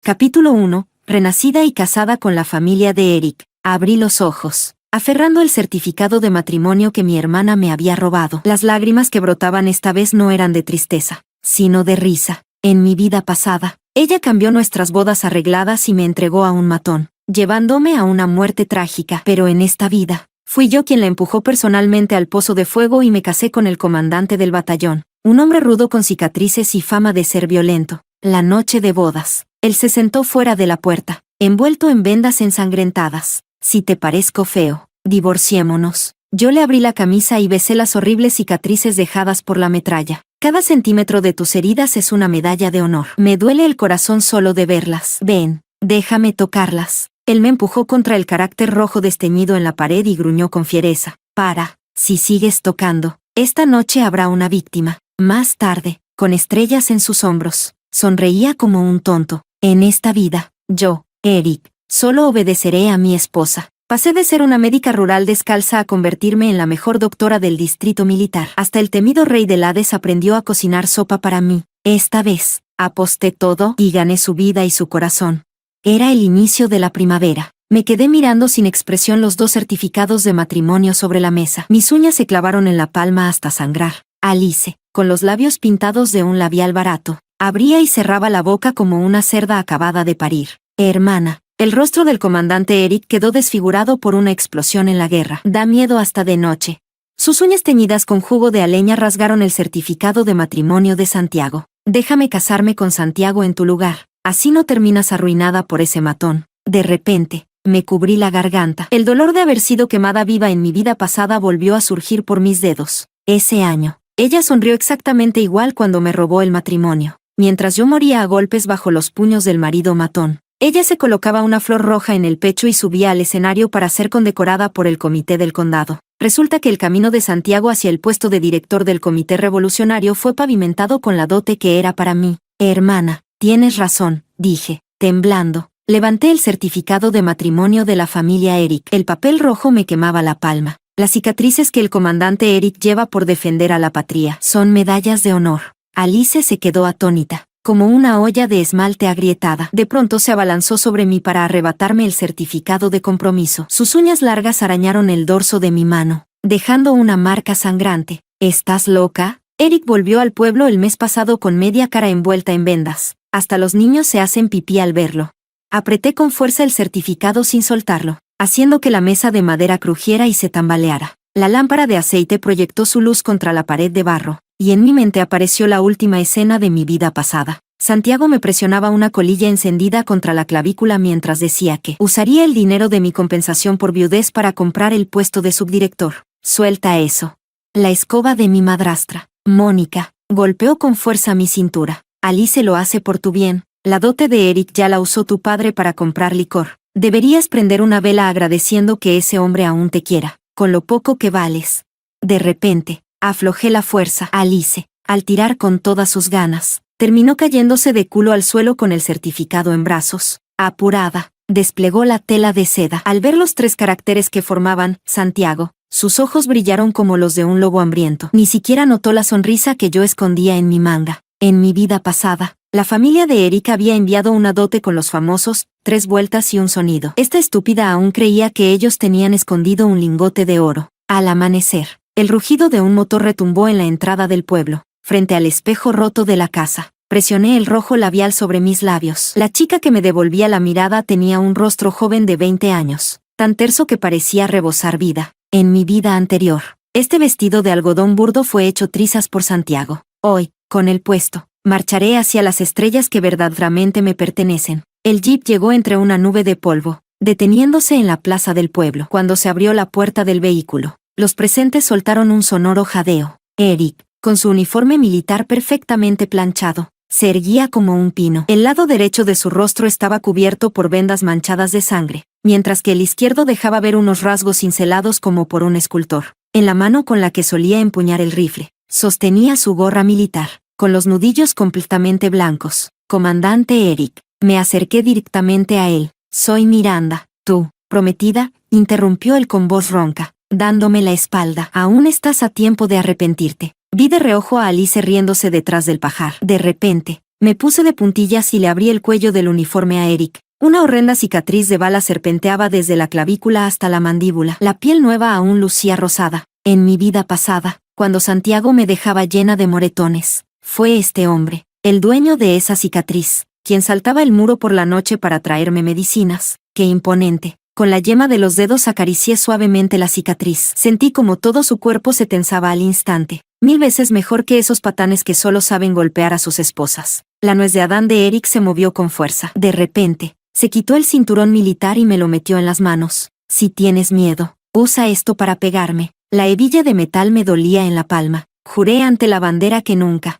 Capítulo 1. Renacida y casada con la familia de Eric. Abrí los ojos, aferrando el certificado de matrimonio que mi hermana me había robado. Las lágrimas que brotaban esta vez no eran de tristeza, sino de risa. En mi vida pasada, ella cambió nuestras bodas arregladas y me entregó a un matón, llevándome a una muerte trágica. Pero en esta vida, fui yo quien la empujó personalmente al pozo de fuego y me casé con el comandante del batallón, un hombre rudo con cicatrices y fama de ser violento. La noche de bodas, él se sentó fuera de la puerta, envuelto en vendas ensangrentadas. Si te parezco feo, divorciémonos. Yo le abrí la camisa y besé las horribles cicatrices dejadas por la metralla. Cada centímetro de tus heridas es una medalla de honor. Me duele el corazón solo de verlas. Ven, déjame tocarlas. Él me empujó contra el carácter rojo desteñido en la pared y gruñó con fiereza. Para, si sigues tocando, esta noche habrá una víctima. Más tarde, con estrellas en sus hombros, sonreía como un tonto. En esta vida, yo, Eric, solo obedeceré a mi esposa. Pasé de ser una médica rural descalza a convertirme en la mejor doctora del distrito militar. Hasta el temido rey del Hades aprendió a cocinar sopa para mí. Esta vez, aposté todo y gané su vida y su corazón. Era el inicio de la primavera. Me quedé mirando sin expresión los dos certificados de matrimonio sobre la mesa. Mis uñas se clavaron en la palma hasta sangrar. Alice, con los labios pintados de un labial barato, abría y cerraba la boca como una cerda acabada de parir. Hermana. El rostro del comandante Eric quedó desfigurado por una explosión en la guerra. Da miedo hasta de noche. Sus uñas teñidas con jugo de aleña rasgaron el certificado de matrimonio de Santiago. Déjame casarme con Santiago en tu lugar. Así no terminas arruinada por ese matón. De repente, me cubrí la garganta. El dolor de haber sido quemada viva en mi vida pasada volvió a surgir por mis dedos. Ese año, ella sonrió exactamente igual cuando me robó el matrimonio. Mientras yo moría a golpes bajo los puños del marido matón, ella se colocaba una flor roja en el pecho y subía al escenario para ser condecorada por el comité del condado. Resulta que el camino de Santiago hacia el puesto de director del comité revolucionario fue pavimentado con la dote que era para mí. Hermana, tienes razón, dije, temblando. Levanté el certificado de matrimonio de la familia Eric. El papel rojo me quemaba la palma. Las cicatrices que el comandante Eric lleva por defender a la patria son medallas de honor. Alice se quedó atónita, como una olla de esmalte agrietada. De pronto se abalanzó sobre mí para arrebatarme el certificado de compromiso. Sus uñas largas arañaron el dorso de mi mano, dejando una marca sangrante. ¿Estás loca? Eric volvió al pueblo el mes pasado con media cara envuelta en vendas. Hasta los niños se hacen pipí al verlo. Apreté con fuerza el certificado sin soltarlo, haciendo que la mesa de madera crujiera y se tambaleara. La lámpara de aceite proyectó su luz contra la pared de barro, y en mi mente apareció la última escena de mi vida pasada. Santiago me presionaba una colilla encendida contra la clavícula mientras decía que usaría el dinero de mi compensación por viudez para comprar el puesto de subdirector. Suelta eso. La escoba de mi madrastra, Mónica, golpeó con fuerza mi cintura. Alice lo hace por tu bien. La dote de Eric ya la usó tu padre para comprar licor. Deberías prender una vela agradeciendo que ese hombre aún te quiera, con lo poco que vales. De repente, aflojé la fuerza. Alice, al tirar con todas sus ganas, terminó cayéndose de culo al suelo con el certificado en brazos. Apurada, desplegó la tela de seda. Al ver los 3 caracteres que formaban Santiago, sus ojos brillaron como los de un lobo hambriento. Ni siquiera notó la sonrisa que yo escondía en mi manga. En mi vida pasada, la familia de Eric había enviado una dote con los famosos 3 vueltas y un sonido. Esta estúpida aún creía que ellos tenían escondido un lingote de oro. Al amanecer, el rugido de un motor retumbó en la entrada del pueblo, frente al espejo roto de la casa. Presioné el rojo labial sobre mis labios. La chica que me devolvía la mirada tenía un rostro joven de 20 años, tan terso que parecía rebosar vida. En mi vida anterior, este vestido de algodón burdo fue hecho trizas por Santiago. Hoy, con el puesto, marcharé hacia las estrellas que verdaderamente me pertenecen. El jeep llegó entre una nube de polvo, deteniéndose en la plaza del pueblo. Cuando se abrió la puerta del vehículo, los presentes soltaron un sonoro jadeo. Eric, con su uniforme militar perfectamente planchado, se erguía como un pino. El lado derecho de su rostro estaba cubierto por vendas manchadas de sangre, mientras que el izquierdo dejaba ver unos rasgos cincelados como por un escultor. En la mano con la que solía empuñar el rifle, sostenía su gorra militar, con los nudillos completamente blancos. Comandante Eric. Me acerqué directamente a él. Soy Miranda, tu prometida, interrumpió él con voz ronca, dándome la espalda. Aún estás a tiempo de arrepentirte. Vi de reojo a Alice riéndose detrás del pajar. De repente, Me puse de puntillas y le abrí el cuello del uniforme a Eric. Una horrenda cicatriz de bala serpenteaba desde la clavícula hasta la mandíbula. La piel nueva aún lucía rosada. En mi vida pasada, cuando Santiago me dejaba llena de moretones, fue este hombre, el dueño de esa cicatriz, quien saltaba el muro por la noche para traerme medicinas. ¡Qué imponente! Con la yema de los dedos acaricié suavemente la cicatriz. Sentí como todo su cuerpo se tensaba al instante. 1000 veces mejor que esos patanes que solo saben golpear a sus esposas. La nuez de Adán de Eric se movió con fuerza. De repente, se quitó el cinturón militar y me lo metió en las manos. Si tienes miedo, usa esto para pegarme. La hebilla de metal me dolía en la palma. Juré ante la bandera que nunca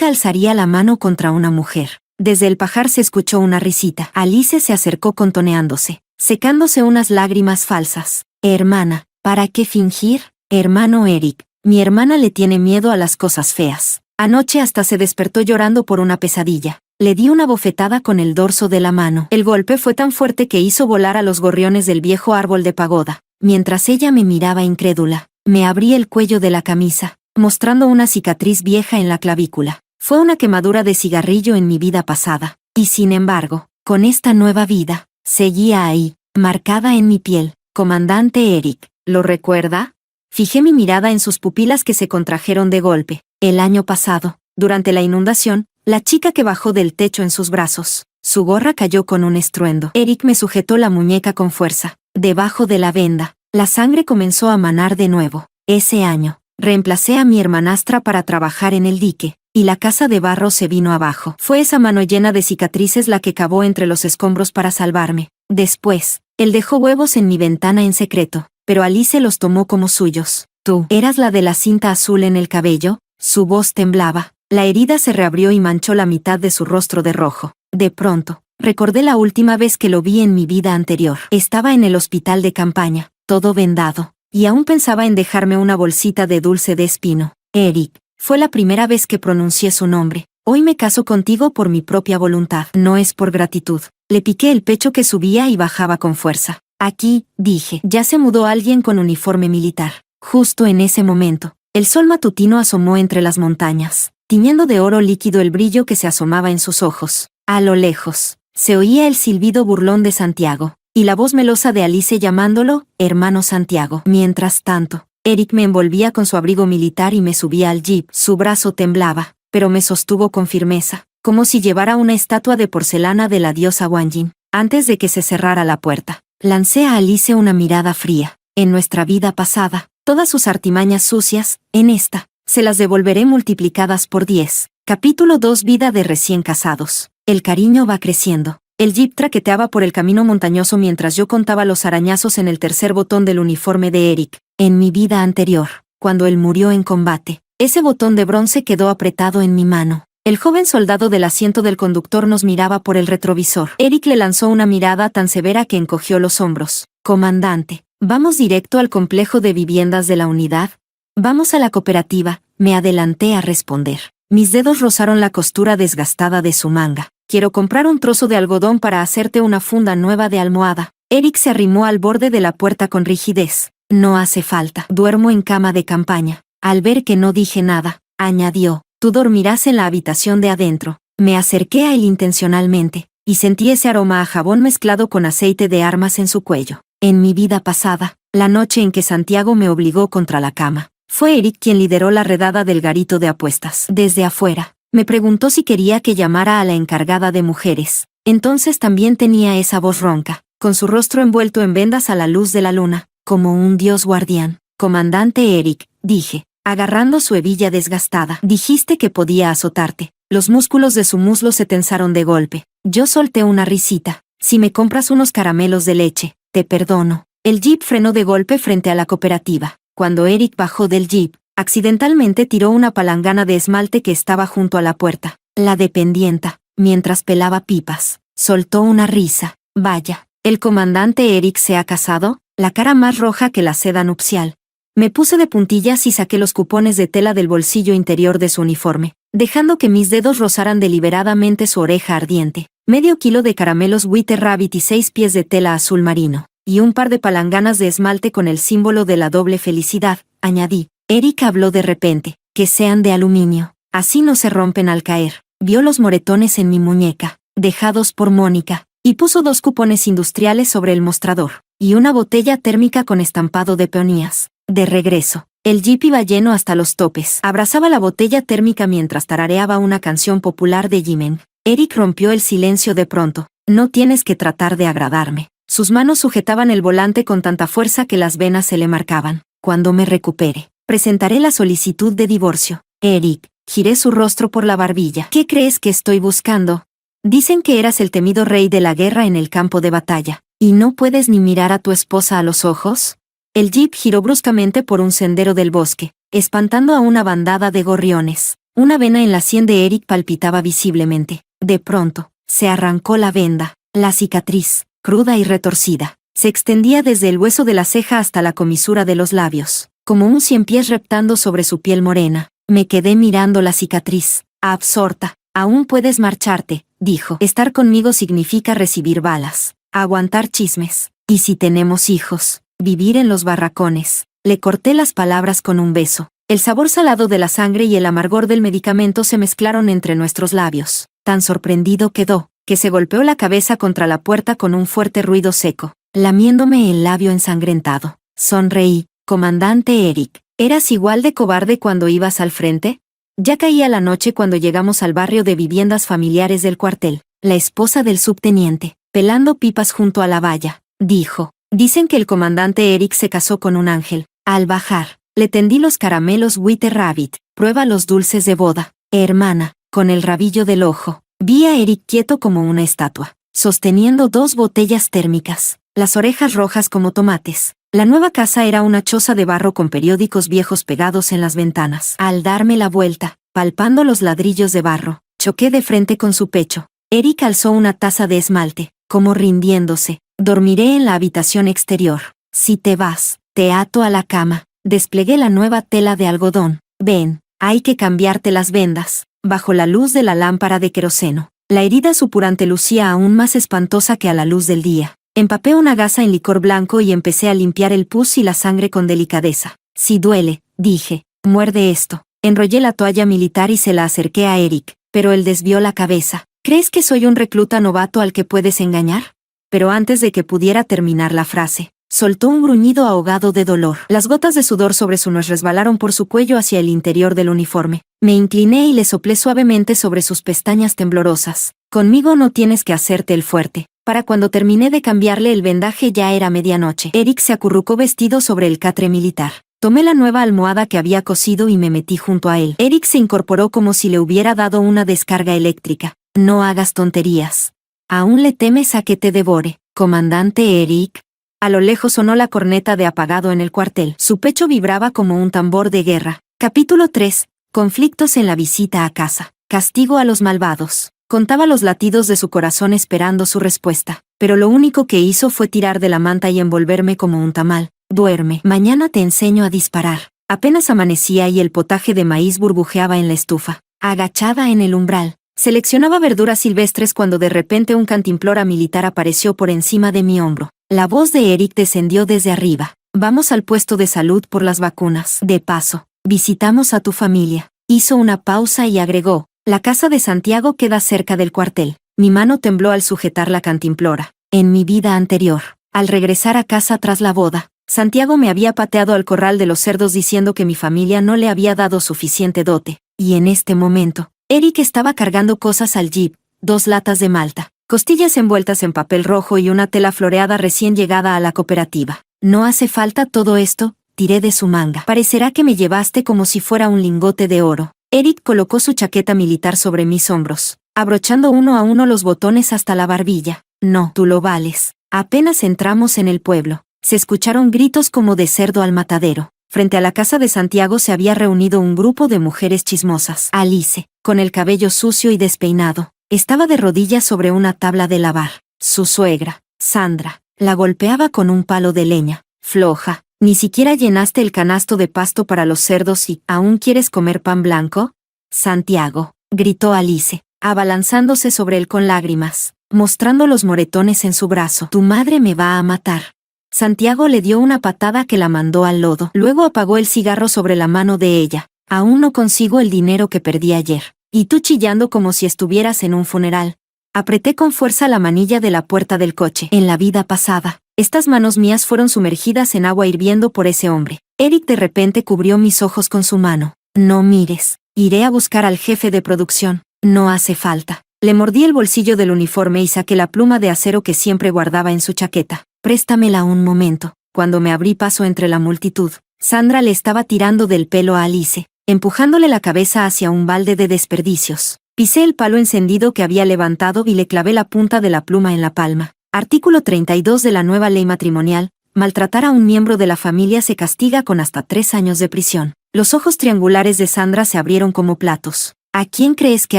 alzaría la mano contra una mujer. Desde el pajar se escuchó una risita. Alice se acercó contoneándose, secándose unas lágrimas falsas. Hermana, ¿para qué fingir? Hermano Eric, mi hermana le tiene miedo a las cosas feas. Anoche hasta se despertó llorando por una pesadilla. Le di una bofetada con el dorso de la mano. El golpe fue tan fuerte que hizo volar a los gorriones del viejo árbol de pagoda. Mientras ella me miraba incrédula, me abrí el cuello de la camisa, mostrando una cicatriz vieja en la clavícula. Fue una quemadura de cigarrillo en mi vida pasada. Y sin embargo, con esta nueva vida, seguía ahí, marcada en mi piel. Comandante Eric, ¿lo recuerda? Fijé mi mirada en sus pupilas que se contrajeron de golpe. El año pasado, durante la inundación, la chica que bajó del techo en sus brazos. Su gorra cayó con un estruendo. Eric me sujetó la muñeca con fuerza. Debajo de la venda, la sangre comenzó a manar de nuevo. Ese año, reemplacé a mi hermanastra para trabajar en el dique, y la casa de barro se vino abajo. Fue esa mano llena de cicatrices la que cavó entre los escombros para salvarme. Después, él dejó huevos en mi ventana en secreto, pero Alice los tomó como suyos. ¿Tú eras la de la cinta azul en el cabello? Su voz temblaba. La herida se reabrió y manchó la mitad de su rostro de rojo. De pronto, recordé la última vez que lo vi en mi vida anterior. Estaba en el hospital de campaña, todo vendado, y aún pensaba en dejarme una bolsita de dulce de espino. Eric, fue la primera vez que pronuncié su nombre. Hoy me caso contigo por mi propia voluntad. No es por gratitud. Le piqué el pecho que subía y bajaba con fuerza. Aquí, dije, ya se mudó alguien con uniforme militar. Justo en ese momento, el sol matutino asomó entre las montañas, tiñendo de oro líquido el brillo que se asomaba en sus ojos. A lo lejos, se oía el silbido burlón de Santiago, y la voz melosa de Alice llamándolo, hermano Santiago. Mientras tanto, Eric me envolvía con su abrigo militar y me subía al jeep. Su brazo temblaba, pero me sostuvo con firmeza, como si llevara una estatua de porcelana de la diosa Wanjin. Antes de que se cerrara la puerta, lancé a Alice una mirada fría. En nuestra vida pasada, todas sus artimañas sucias, en esta, se las devolveré multiplicadas por 10. Capítulo 2. Vida de recién casados. El cariño va creciendo. El jeep traqueteaba por el camino montañoso mientras yo contaba los arañazos en el tercer botón del uniforme de Eric. En mi vida anterior, cuando él murió en combate, ese botón de bronce quedó apretado en mi mano. El joven soldado del asiento del conductor nos miraba por el retrovisor. Eric le lanzó una mirada tan severa que encogió los hombros. Comandante, ¿vamos directo al complejo de viviendas de la unidad? Vamos a la cooperativa, me adelanté a responder. Mis dedos rozaron la costura desgastada de su manga. Quiero comprar un trozo de algodón para hacerte una funda nueva de almohada. Eric se arrimó al borde de la puerta con rigidez. No hace falta. Duermo en cama de campaña. Al ver que no dije nada, añadió, tú dormirás en la habitación de adentro. Me acerqué a él intencionalmente, y sentí ese aroma a jabón mezclado con aceite de armas en su cuello. En mi vida pasada, la noche en que Santiago me obligó contra la cama, fue Eric quien lideró la redada del garito de apuestas. Desde afuera, me preguntó si quería que llamara a la encargada de mujeres. Entonces también tenía esa voz ronca, con su rostro envuelto en vendas a la luz de la luna, como un dios guardián. Comandante Eric, dije, agarrando su hebilla desgastada. Dijiste que podía azotarte. Los músculos de su muslo se tensaron de golpe. Yo solté una risita. Si me compras unos caramelos de leche, te perdono. El jeep frenó de golpe frente a la cooperativa. Cuando Eric bajó del jeep, accidentalmente tiró una palangana de esmalte que estaba junto a la puerta. La dependienta, mientras pelaba pipas, soltó una risa. Vaya, ¿el comandante Eric se ha casado? La cara más roja que la seda nupcial. Me puse de puntillas y saqué los cupones de tela del bolsillo interior de su uniforme, dejando que mis dedos rozaran deliberadamente su oreja ardiente. Medio kilo de caramelos White Rabbit y 6 pies de tela azul marino, y un par de palanganas de esmalte con el símbolo de la doble felicidad, añadí. Eric habló de repente, que sean de aluminio, así no se rompen al caer. Vio los moretones en mi muñeca, dejados por Mónica, y puso 2 cupones industriales sobre el mostrador, y una botella térmica con estampado de peonías. De regreso, el jeep iba lleno hasta los topes. Abrazaba la botella térmica mientras tarareaba una canción popular de Jimen. Eric rompió el silencio de pronto. No tienes que tratar de agradarme. Sus manos sujetaban el volante con tanta fuerza que las venas se le marcaban. Cuando me recupere, presentaré la solicitud de divorcio. Eric, giré su rostro por la barbilla. ¿Qué crees que estoy buscando? Dicen que eras el temido rey de la guerra en el campo de batalla. ¿Y no puedes ni mirar a tu esposa a los ojos? El jeep giró bruscamente por un sendero del bosque, espantando a una bandada de gorriones. Una vena en la sien de Eric palpitaba visiblemente. De pronto, se arrancó la venda. La cicatriz, cruda y retorcida, se extendía desde el hueso de la ceja hasta la comisura de los labios, como un ciempiés reptando sobre su piel morena. Me quedé mirando la cicatriz, absorta. Aún puedes marcharte, dijo. Estar conmigo significa recibir balas, aguantar chismes, y si tenemos hijos, vivir en los barracones. Le corté las palabras con un beso. El sabor salado de la sangre y el amargor del medicamento se mezclaron entre nuestros labios. Tan sorprendido quedó, que se golpeó la cabeza contra la puerta con un fuerte ruido seco, lamiéndome el labio ensangrentado. Sonreí. Comandante Eric, ¿eras igual de cobarde cuando ibas al frente? Ya caía la noche cuando llegamos al barrio de viviendas familiares del cuartel. La esposa del subteniente, pelando pipas junto a la valla, dijo. Dicen que el comandante Eric se casó con un ángel. Al bajar, le tendí los caramelos White Rabbit. Prueba los dulces de boda. Hermana, con el rabillo del ojo, vi a Eric quieto como una estatua, sosteniendo 2 botellas térmicas, las orejas rojas como tomates. La nueva casa era una choza de barro con periódicos viejos pegados en las ventanas. Al darme la vuelta, palpando los ladrillos de barro, choqué de frente con su pecho. Eric alzó una taza de esmalte, como rindiéndose. Dormiré en la habitación exterior. Si te vas, te ato a la cama. Desplegué la nueva tela de algodón. Ven, hay que cambiarte las vendas. Bajo la luz de la lámpara de queroseno, la herida supurante lucía aún más espantosa que a la luz del día. Empapé una gasa en licor blanco y empecé a limpiar el pus y la sangre con delicadeza. Si duele, dije, muerde esto. Enrollé la toalla militar y se la acerqué a Eric, pero él desvió la cabeza. ¿Crees que soy un recluta novato al que puedes engañar? Pero antes de que pudiera terminar la frase, soltó un gruñido ahogado de dolor. Las gotas de sudor sobre su nuez resbalaron por su cuello hacia el interior del uniforme. Me incliné y le soplé suavemente sobre sus pestañas temblorosas. Conmigo no tienes que hacerte el fuerte. Para cuando terminé de cambiarle el vendaje ya era medianoche. Eric se acurrucó vestido sobre el catre militar. Tomé la nueva almohada que había cosido y me metí junto a él. Eric se incorporó como si le hubiera dado una descarga eléctrica. No hagas tonterías. ¿Aún le temes a que te devore, comandante Eric? A lo lejos sonó la corneta de apagado en el cuartel. Su pecho vibraba como un tambor de guerra. Capítulo 3. Conflictos en la visita a casa. Castigo a los malvados. Contaba los latidos de su corazón esperando su respuesta, pero lo único que hizo fue tirar de la manta y envolverme como un tamal. Duerme. Mañana te enseño a disparar. Apenas amanecía y el potaje de maíz burbujeaba en la estufa. Agachada en el umbral, seleccionaba verduras silvestres cuando de repente un cantimplora militar apareció por encima de mi hombro. La voz de Eric descendió desde arriba. Vamos al puesto de salud por las vacunas. De paso, visitamos a tu familia. Hizo una pausa y agregó, la casa de Santiago queda cerca del cuartel. Mi mano tembló al sujetar la cantimplora. En mi vida anterior, al regresar a casa tras la boda, Santiago me había pateado al corral de los cerdos diciendo que mi familia no le había dado suficiente dote. Y en este momento, Eric estaba cargando cosas al jeep, 2 latas de malta, costillas envueltas en papel rojo y una tela floreada recién llegada a la cooperativa. No hace falta todo esto, tiré de su manga. Parecerá que me llevaste como si fuera un lingote de oro. Eric colocó su chaqueta militar sobre mis hombros, abrochando uno a uno los botones hasta la barbilla. No, tú lo vales. Apenas entramos en el pueblo, se escucharon gritos como de cerdo al matadero. Frente a la casa de Santiago se había reunido un grupo de mujeres chismosas. Alice, con el cabello sucio y despeinado, estaba de rodillas sobre una tabla de lavar. Su suegra, Sandra, la golpeaba con un palo de leña. Floja, ni siquiera llenaste el canasto de pasto para los cerdos y ¿aún quieres comer pan blanco? Santiago, gritó Alice, abalanzándose sobre él con lágrimas, mostrando los moretones en su brazo. Tu madre me va a matar. Santiago le dio una patada que la mandó al lodo. Luego apagó el cigarro sobre la mano de ella. Aún no consigo el dinero que perdí ayer. Y tú chillando como si estuvieras en un funeral. Apreté con fuerza la manilla de la puerta del coche. En la vida pasada, estas manos mías fueron sumergidas en agua hirviendo por ese hombre. Eric de repente cubrió mis ojos con su mano. No mires. Iré a buscar al jefe de producción. No hace falta. Le mordí el bolsillo del uniforme y saqué la pluma de acero que siempre guardaba en su chaqueta. Préstamela un momento. Cuando me abrí paso entre la multitud, Sandra le estaba tirando del pelo a Alice, empujándole la cabeza hacia un balde de desperdicios. Pisé el palo encendido que había levantado y le clavé la punta de la pluma en la palma. Artículo 32 de la nueva ley matrimonial. Maltratar a un miembro de la familia se castiga con hasta 3 años de prisión. Los ojos triangulares de Sandra se abrieron como platos. ¿A quién crees que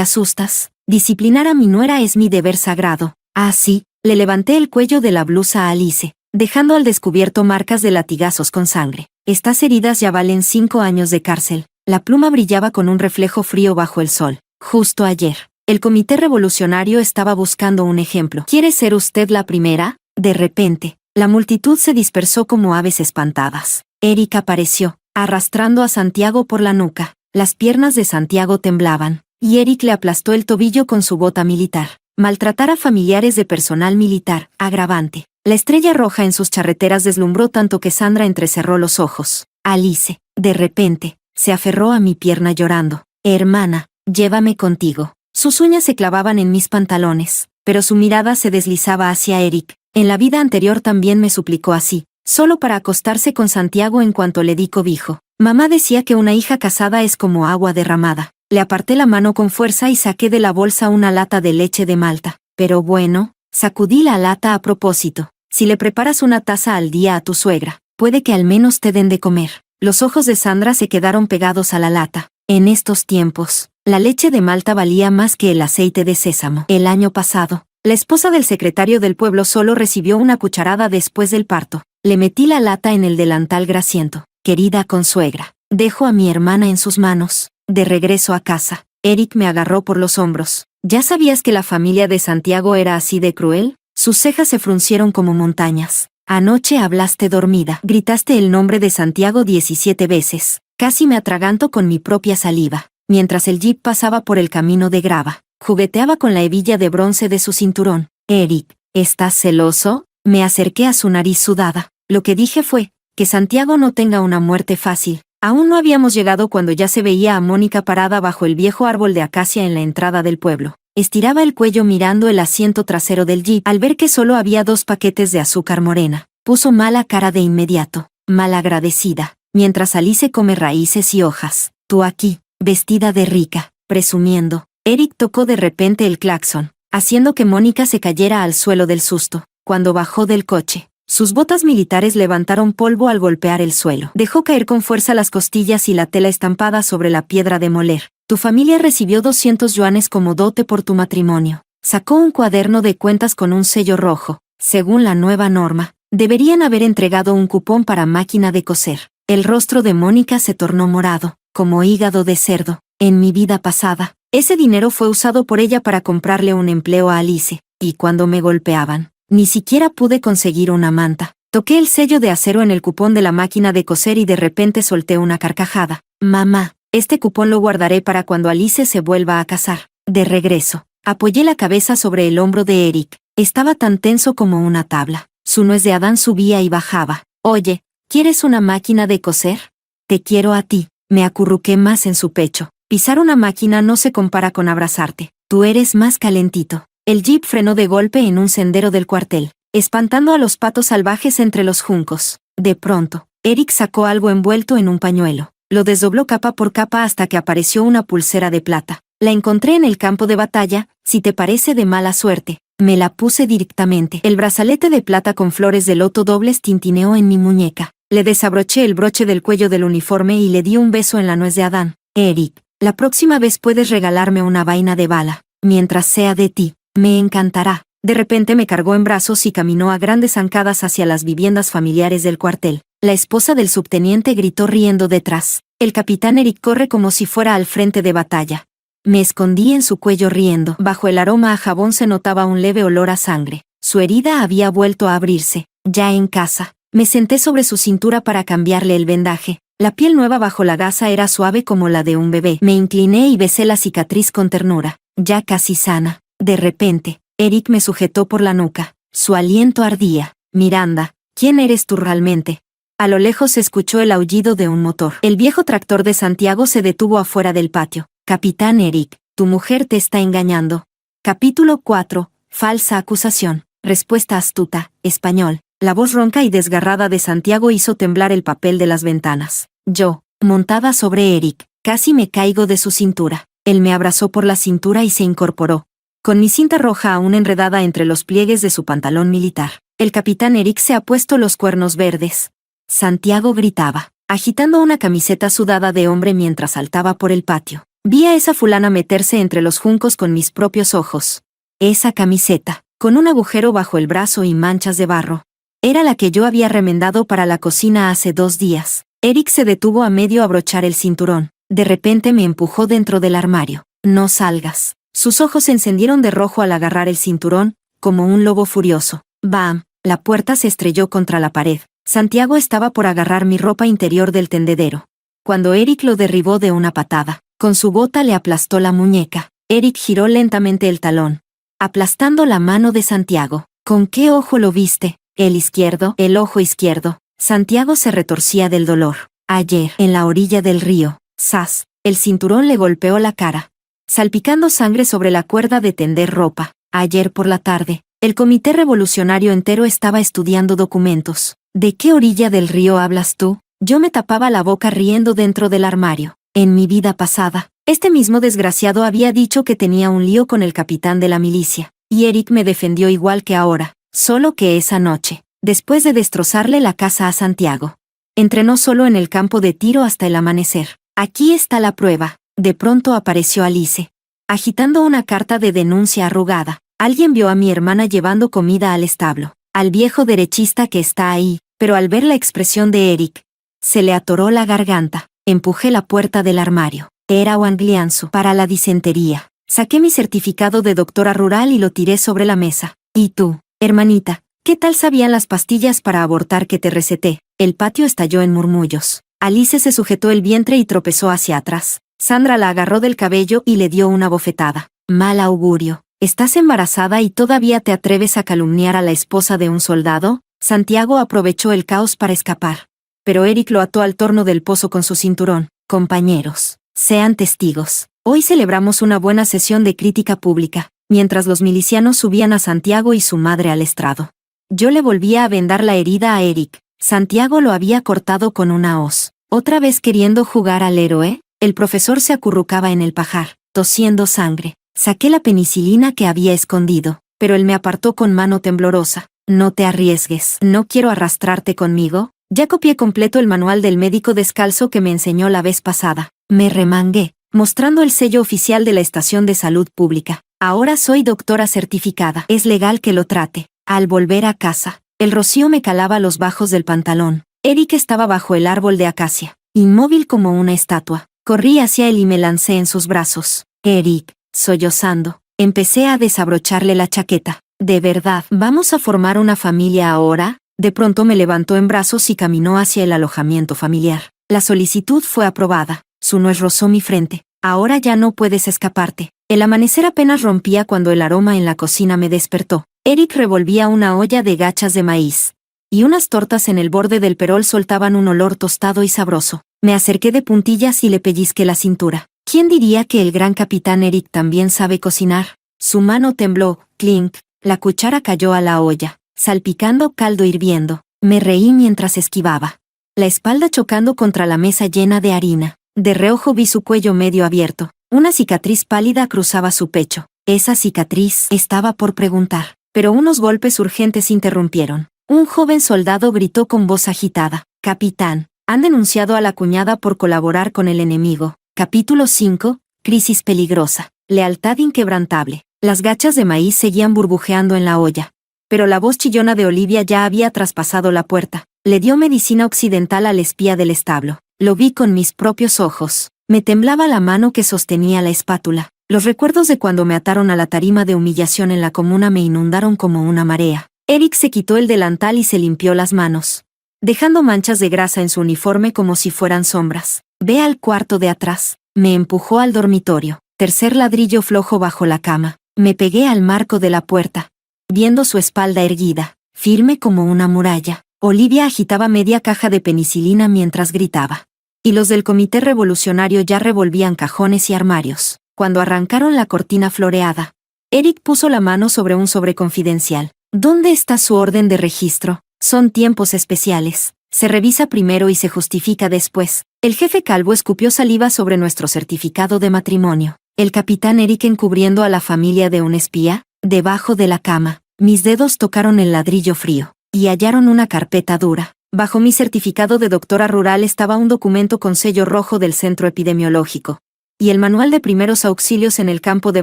asustas? Disciplinar a mi nuera es mi deber sagrado. Ah, sí. Le levanté el cuello de la blusa a Alice, dejando al descubierto marcas de latigazos con sangre. Estas heridas ya valen 5 años de cárcel. La pluma brillaba con un reflejo frío bajo el sol. Justo ayer, el Comité Revolucionario estaba buscando un ejemplo. ¿Quiere ser usted la primera? De repente, la multitud se dispersó como aves espantadas. Eric apareció, arrastrando a Santiago por la nuca. Las piernas de Santiago temblaban, y Eric le aplastó el tobillo con su bota militar. Maltratar a familiares de personal militar, agravante. La estrella roja en sus charreteras deslumbró tanto que Sandra entrecerró los ojos. Alice, de repente, se aferró a mi pierna llorando. Hermana, llévame contigo. Sus uñas se clavaban en mis pantalones, pero su mirada se deslizaba hacia Eric. En la vida anterior también me suplicó así, solo para acostarse con Santiago en cuanto le di cobijo. Mamá decía que una hija casada es como agua derramada. Le aparté la mano con fuerza y saqué de la bolsa una lata de leche de Malta. Pero bueno, sacudí la lata a propósito. Si le preparas una taza al día a tu suegra, puede que al menos te den de comer. Los ojos de Sandra se quedaron pegados a la lata. En estos tiempos, la leche de Malta valía más que el aceite de sésamo. El año pasado, la esposa del secretario del pueblo solo recibió una cucharada después del parto. Le metí la lata en el delantal grasiento. Querida consuegra, dejo a mi hermana en sus manos. De regreso a casa, Eric me agarró por los hombros. ¿Ya sabías que la familia de Santiago era así de cruel? Sus cejas se fruncieron como montañas. Anoche hablaste dormida. Gritaste el nombre de Santiago 17 veces. Casi me atraganto con mi propia saliva. Mientras el jeep pasaba por el camino de grava, jugueteaba con la hebilla de bronce de su cinturón. Eric, ¿estás celoso? Me acerqué a su nariz sudada. Lo que dije fue, que Santiago no tenga una muerte fácil. Aún no habíamos llegado cuando ya se veía a Mónica parada bajo el viejo árbol de acacia en la entrada del pueblo. Estiraba el cuello mirando el asiento trasero del jeep al ver que solo había 2 paquetes de azúcar morena. Puso mala cara de inmediato, malagradecida, mientras Alice come raíces y hojas. Tú aquí, vestida de rica, presumiendo. Eric tocó de repente el claxon, haciendo que Mónica se cayera al suelo del susto. Cuando bajó del coche, sus botas militares levantaron polvo al golpear el suelo. Dejó caer con fuerza las costillas y la tela estampada sobre la piedra de moler. Tu familia recibió 200 yuanes como dote por tu matrimonio. Sacó un cuaderno de cuentas con un sello rojo. Según la nueva norma, deberían haber entregado un cupón para máquina de coser. El rostro de Mónica se tornó morado, como hígado de cerdo. En mi vida pasada, ese dinero fue usado por ella para comprarle un empleo a Alice, y cuando me golpeaban, ni siquiera pude conseguir una manta. Toqué el sello de acero en el cupón de la máquina de coser y de repente solté una carcajada. Mamá, este cupón lo guardaré para cuando Alice se vuelva a casar. De regreso, apoyé la cabeza sobre el hombro de Eric. Estaba tan tenso como una tabla. Su nuez de Adán subía y bajaba. Oye, ¿quieres una máquina de coser? Te quiero a ti. Me acurruqué más en su pecho. Pisar una máquina no se compara con abrazarte. Tú eres más calentito. El jeep frenó de golpe en un sendero del cuartel, espantando a los patos salvajes entre los juncos. De pronto, Eric sacó algo envuelto en un pañuelo. Lo desdobló capa por capa hasta que apareció una pulsera de plata. La encontré en el campo de batalla, si te parece de mala suerte. Me la puse directamente. El brazalete de plata con flores de loto dobles tintineó en mi muñeca. Le desabroché el broche del cuello del uniforme y le di un beso en la nuez de Adán. Eric, la próxima vez puedes regalarme una vaina de bala. Mientras sea de ti, me encantará. De repente me cargó en brazos y caminó a grandes zancadas hacia las viviendas familiares del cuartel. La esposa del subteniente gritó riendo detrás. El capitán Eric corre como si fuera al frente de batalla. Me escondí en su cuello riendo. Bajo el aroma a jabón se notaba un leve olor a sangre. Su herida había vuelto a abrirse. Ya en casa, me senté sobre su cintura para cambiarle el vendaje. La piel nueva bajo la gasa era suave como la de un bebé. Me incliné y besé la cicatriz con ternura, ya casi sana. De repente, Eric me sujetó por la nuca. Su aliento ardía. Miranda, ¿quién eres tú realmente? A lo lejos se escuchó el aullido de un motor. El viejo tractor de Santiago se detuvo afuera del patio. Capitán Eric, tu mujer te está engañando. Capítulo 4. Falsa acusación. Respuesta astuta. Español. La voz ronca y desgarrada de Santiago hizo temblar el papel de las ventanas. Yo, montada sobre Eric, casi me caigo de su cintura. Él me abrazó por la cintura y se incorporó. Con mi cinta roja aún enredada entre los pliegues de su pantalón militar. El capitán Eric se ha puesto los cuernos verdes. Santiago gritaba, agitando una camiseta sudada de hombre mientras saltaba por el patio. Vi a esa fulana meterse entre los juncos con mis propios ojos. Esa camiseta, con un agujero bajo el brazo y manchas de barro. Era la que yo había remendado para la cocina hace 2 días. Eric se detuvo a medio abrochar el cinturón. De repente me empujó dentro del armario. No salgas. Sus ojos se encendieron de rojo al agarrar el cinturón, como un lobo furioso. ¡Bam! La puerta se estrelló contra la pared. Santiago estaba por agarrar mi ropa interior del tendedero. Cuando Eric lo derribó de una patada, con su bota le aplastó la muñeca. Eric giró lentamente el talón, aplastando la mano de Santiago. ¿Con qué ojo lo viste? El izquierdo, el ojo izquierdo. Santiago se retorcía del dolor. Ayer, en la orilla del río, ¡zas! El cinturón le golpeó la cara, salpicando sangre sobre la cuerda de tender ropa. Ayer por la tarde, el Comité Revolucionario entero estaba estudiando documentos. ¿De qué orilla del río hablas tú? Yo me tapaba la boca riendo dentro del armario. En mi vida pasada, este mismo desgraciado había dicho que tenía un lío con el capitán de la milicia, y Eric me defendió igual que ahora, solo que esa noche, después de destrozarle la casa a Santiago, entrenó solo en el campo de tiro hasta el amanecer. Aquí está la prueba. De pronto apareció Alice, agitando una carta de denuncia arrugada. Alguien vio a mi hermana llevando comida al establo, al viejo derechista que está ahí, pero al ver la expresión de Eric, se le atoró la garganta. Empujé la puerta del armario. Era un Glianzo para la disentería. Saqué mi certificado de doctora rural y lo tiré sobre la mesa. ¿Y tú, hermanita, qué tal sabían las pastillas para abortar que te receté? El patio estalló en murmullos. Alice se sujetó el vientre y tropezó hacia atrás. Sandra la agarró del cabello y le dio una bofetada. Mal augurio. ¿Estás embarazada y todavía te atreves a calumniar a la esposa de un soldado? Santiago aprovechó el caos para escapar. Pero Eric lo ató al torno del pozo con su cinturón. Compañeros, sean testigos. Hoy celebramos una buena sesión de crítica pública, mientras los milicianos subían a Santiago y su madre al estrado. Yo le volvía a vendar la herida a Eric. Santiago lo había cortado con una hoz. Otra vez queriendo jugar al héroe, el profesor se acurrucaba en el pajar, tosiendo sangre. Saqué la penicilina que había escondido, pero él me apartó con mano temblorosa. No te arriesgues. ¿No quiero arrastrarte conmigo? Ya copié completo el manual del médico descalzo que me enseñó la vez pasada. Me remangué, mostrando el sello oficial de la Estación de Salud Pública. Ahora soy doctora certificada. Es legal que lo trate. Al volver a casa, el rocío me calaba los bajos del pantalón. Eric estaba bajo el árbol de acacia, inmóvil como una estatua. Corrí hacia él y me lancé en sus brazos. Eric, sollozando, empecé a desabrocharle la chaqueta. ¿De verdad vamos a formar una familia ahora? De pronto me levantó en brazos y caminó hacia el alojamiento familiar. La solicitud fue aprobada. Su nuez rozó mi frente. Ahora ya no puedes escaparte. El amanecer apenas rompía cuando el aroma en la cocina me despertó. Eric revolvía una olla de gachas de maíz, y unas tortas en el borde del perol soltaban un olor tostado y sabroso. Me acerqué de puntillas y le pellizqué la cintura. ¿Quién diría que el gran capitán Eric también sabe cocinar? Su mano tembló, clink, la cuchara cayó a la olla, salpicando caldo hirviendo. Me reí mientras esquivaba, la espalda chocando contra la mesa llena de harina. De reojo vi su cuello medio abierto. Una cicatriz pálida cruzaba su pecho. Esa cicatriz, estaba por preguntar, pero unos golpes urgentes interrumpieron. Un joven soldado gritó con voz agitada. Capitán, han denunciado a la cuñada por colaborar con el enemigo. Capítulo 5. Crisis peligrosa. Lealtad inquebrantable. Las gachas de maíz seguían burbujeando en la olla, pero la voz chillona de Olivia ya había traspasado la puerta. Le dio medicina occidental al espía del establo. Lo vi con mis propios ojos. Me temblaba la mano que sostenía la espátula. Los recuerdos de cuando me ataron a la tarima de humillación en la comuna me inundaron como una marea. Eric se quitó el delantal y se limpió las manos. dejando manchas de grasa en su uniforme como si fueran sombras. Ve al cuarto de atrás. Me empujó al dormitorio. Tercer ladrillo flojo bajo la cama. Me pegué al marco de la puerta, viendo su espalda erguida, firme como una muralla. Olivia agitaba media caja de penicilina mientras gritaba. Y los del comité revolucionario ya revolvían cajones y armarios. Cuando arrancaron la cortina floreada, Eric puso la mano sobre un sobre confidencial. ¿Dónde está su orden de registro? Son tiempos especiales. Se revisa primero y se justifica después. El jefe calvo escupió saliva sobre nuestro certificado de matrimonio. El capitán Eric encubriendo a la familia de un espía, debajo de la cama. Mis dedos tocaron el ladrillo frío, y hallaron una carpeta dura. Bajo mi certificado de doctora rural estaba un documento con sello rojo del centro epidemiológico, y el manual de primeros auxilios en el campo de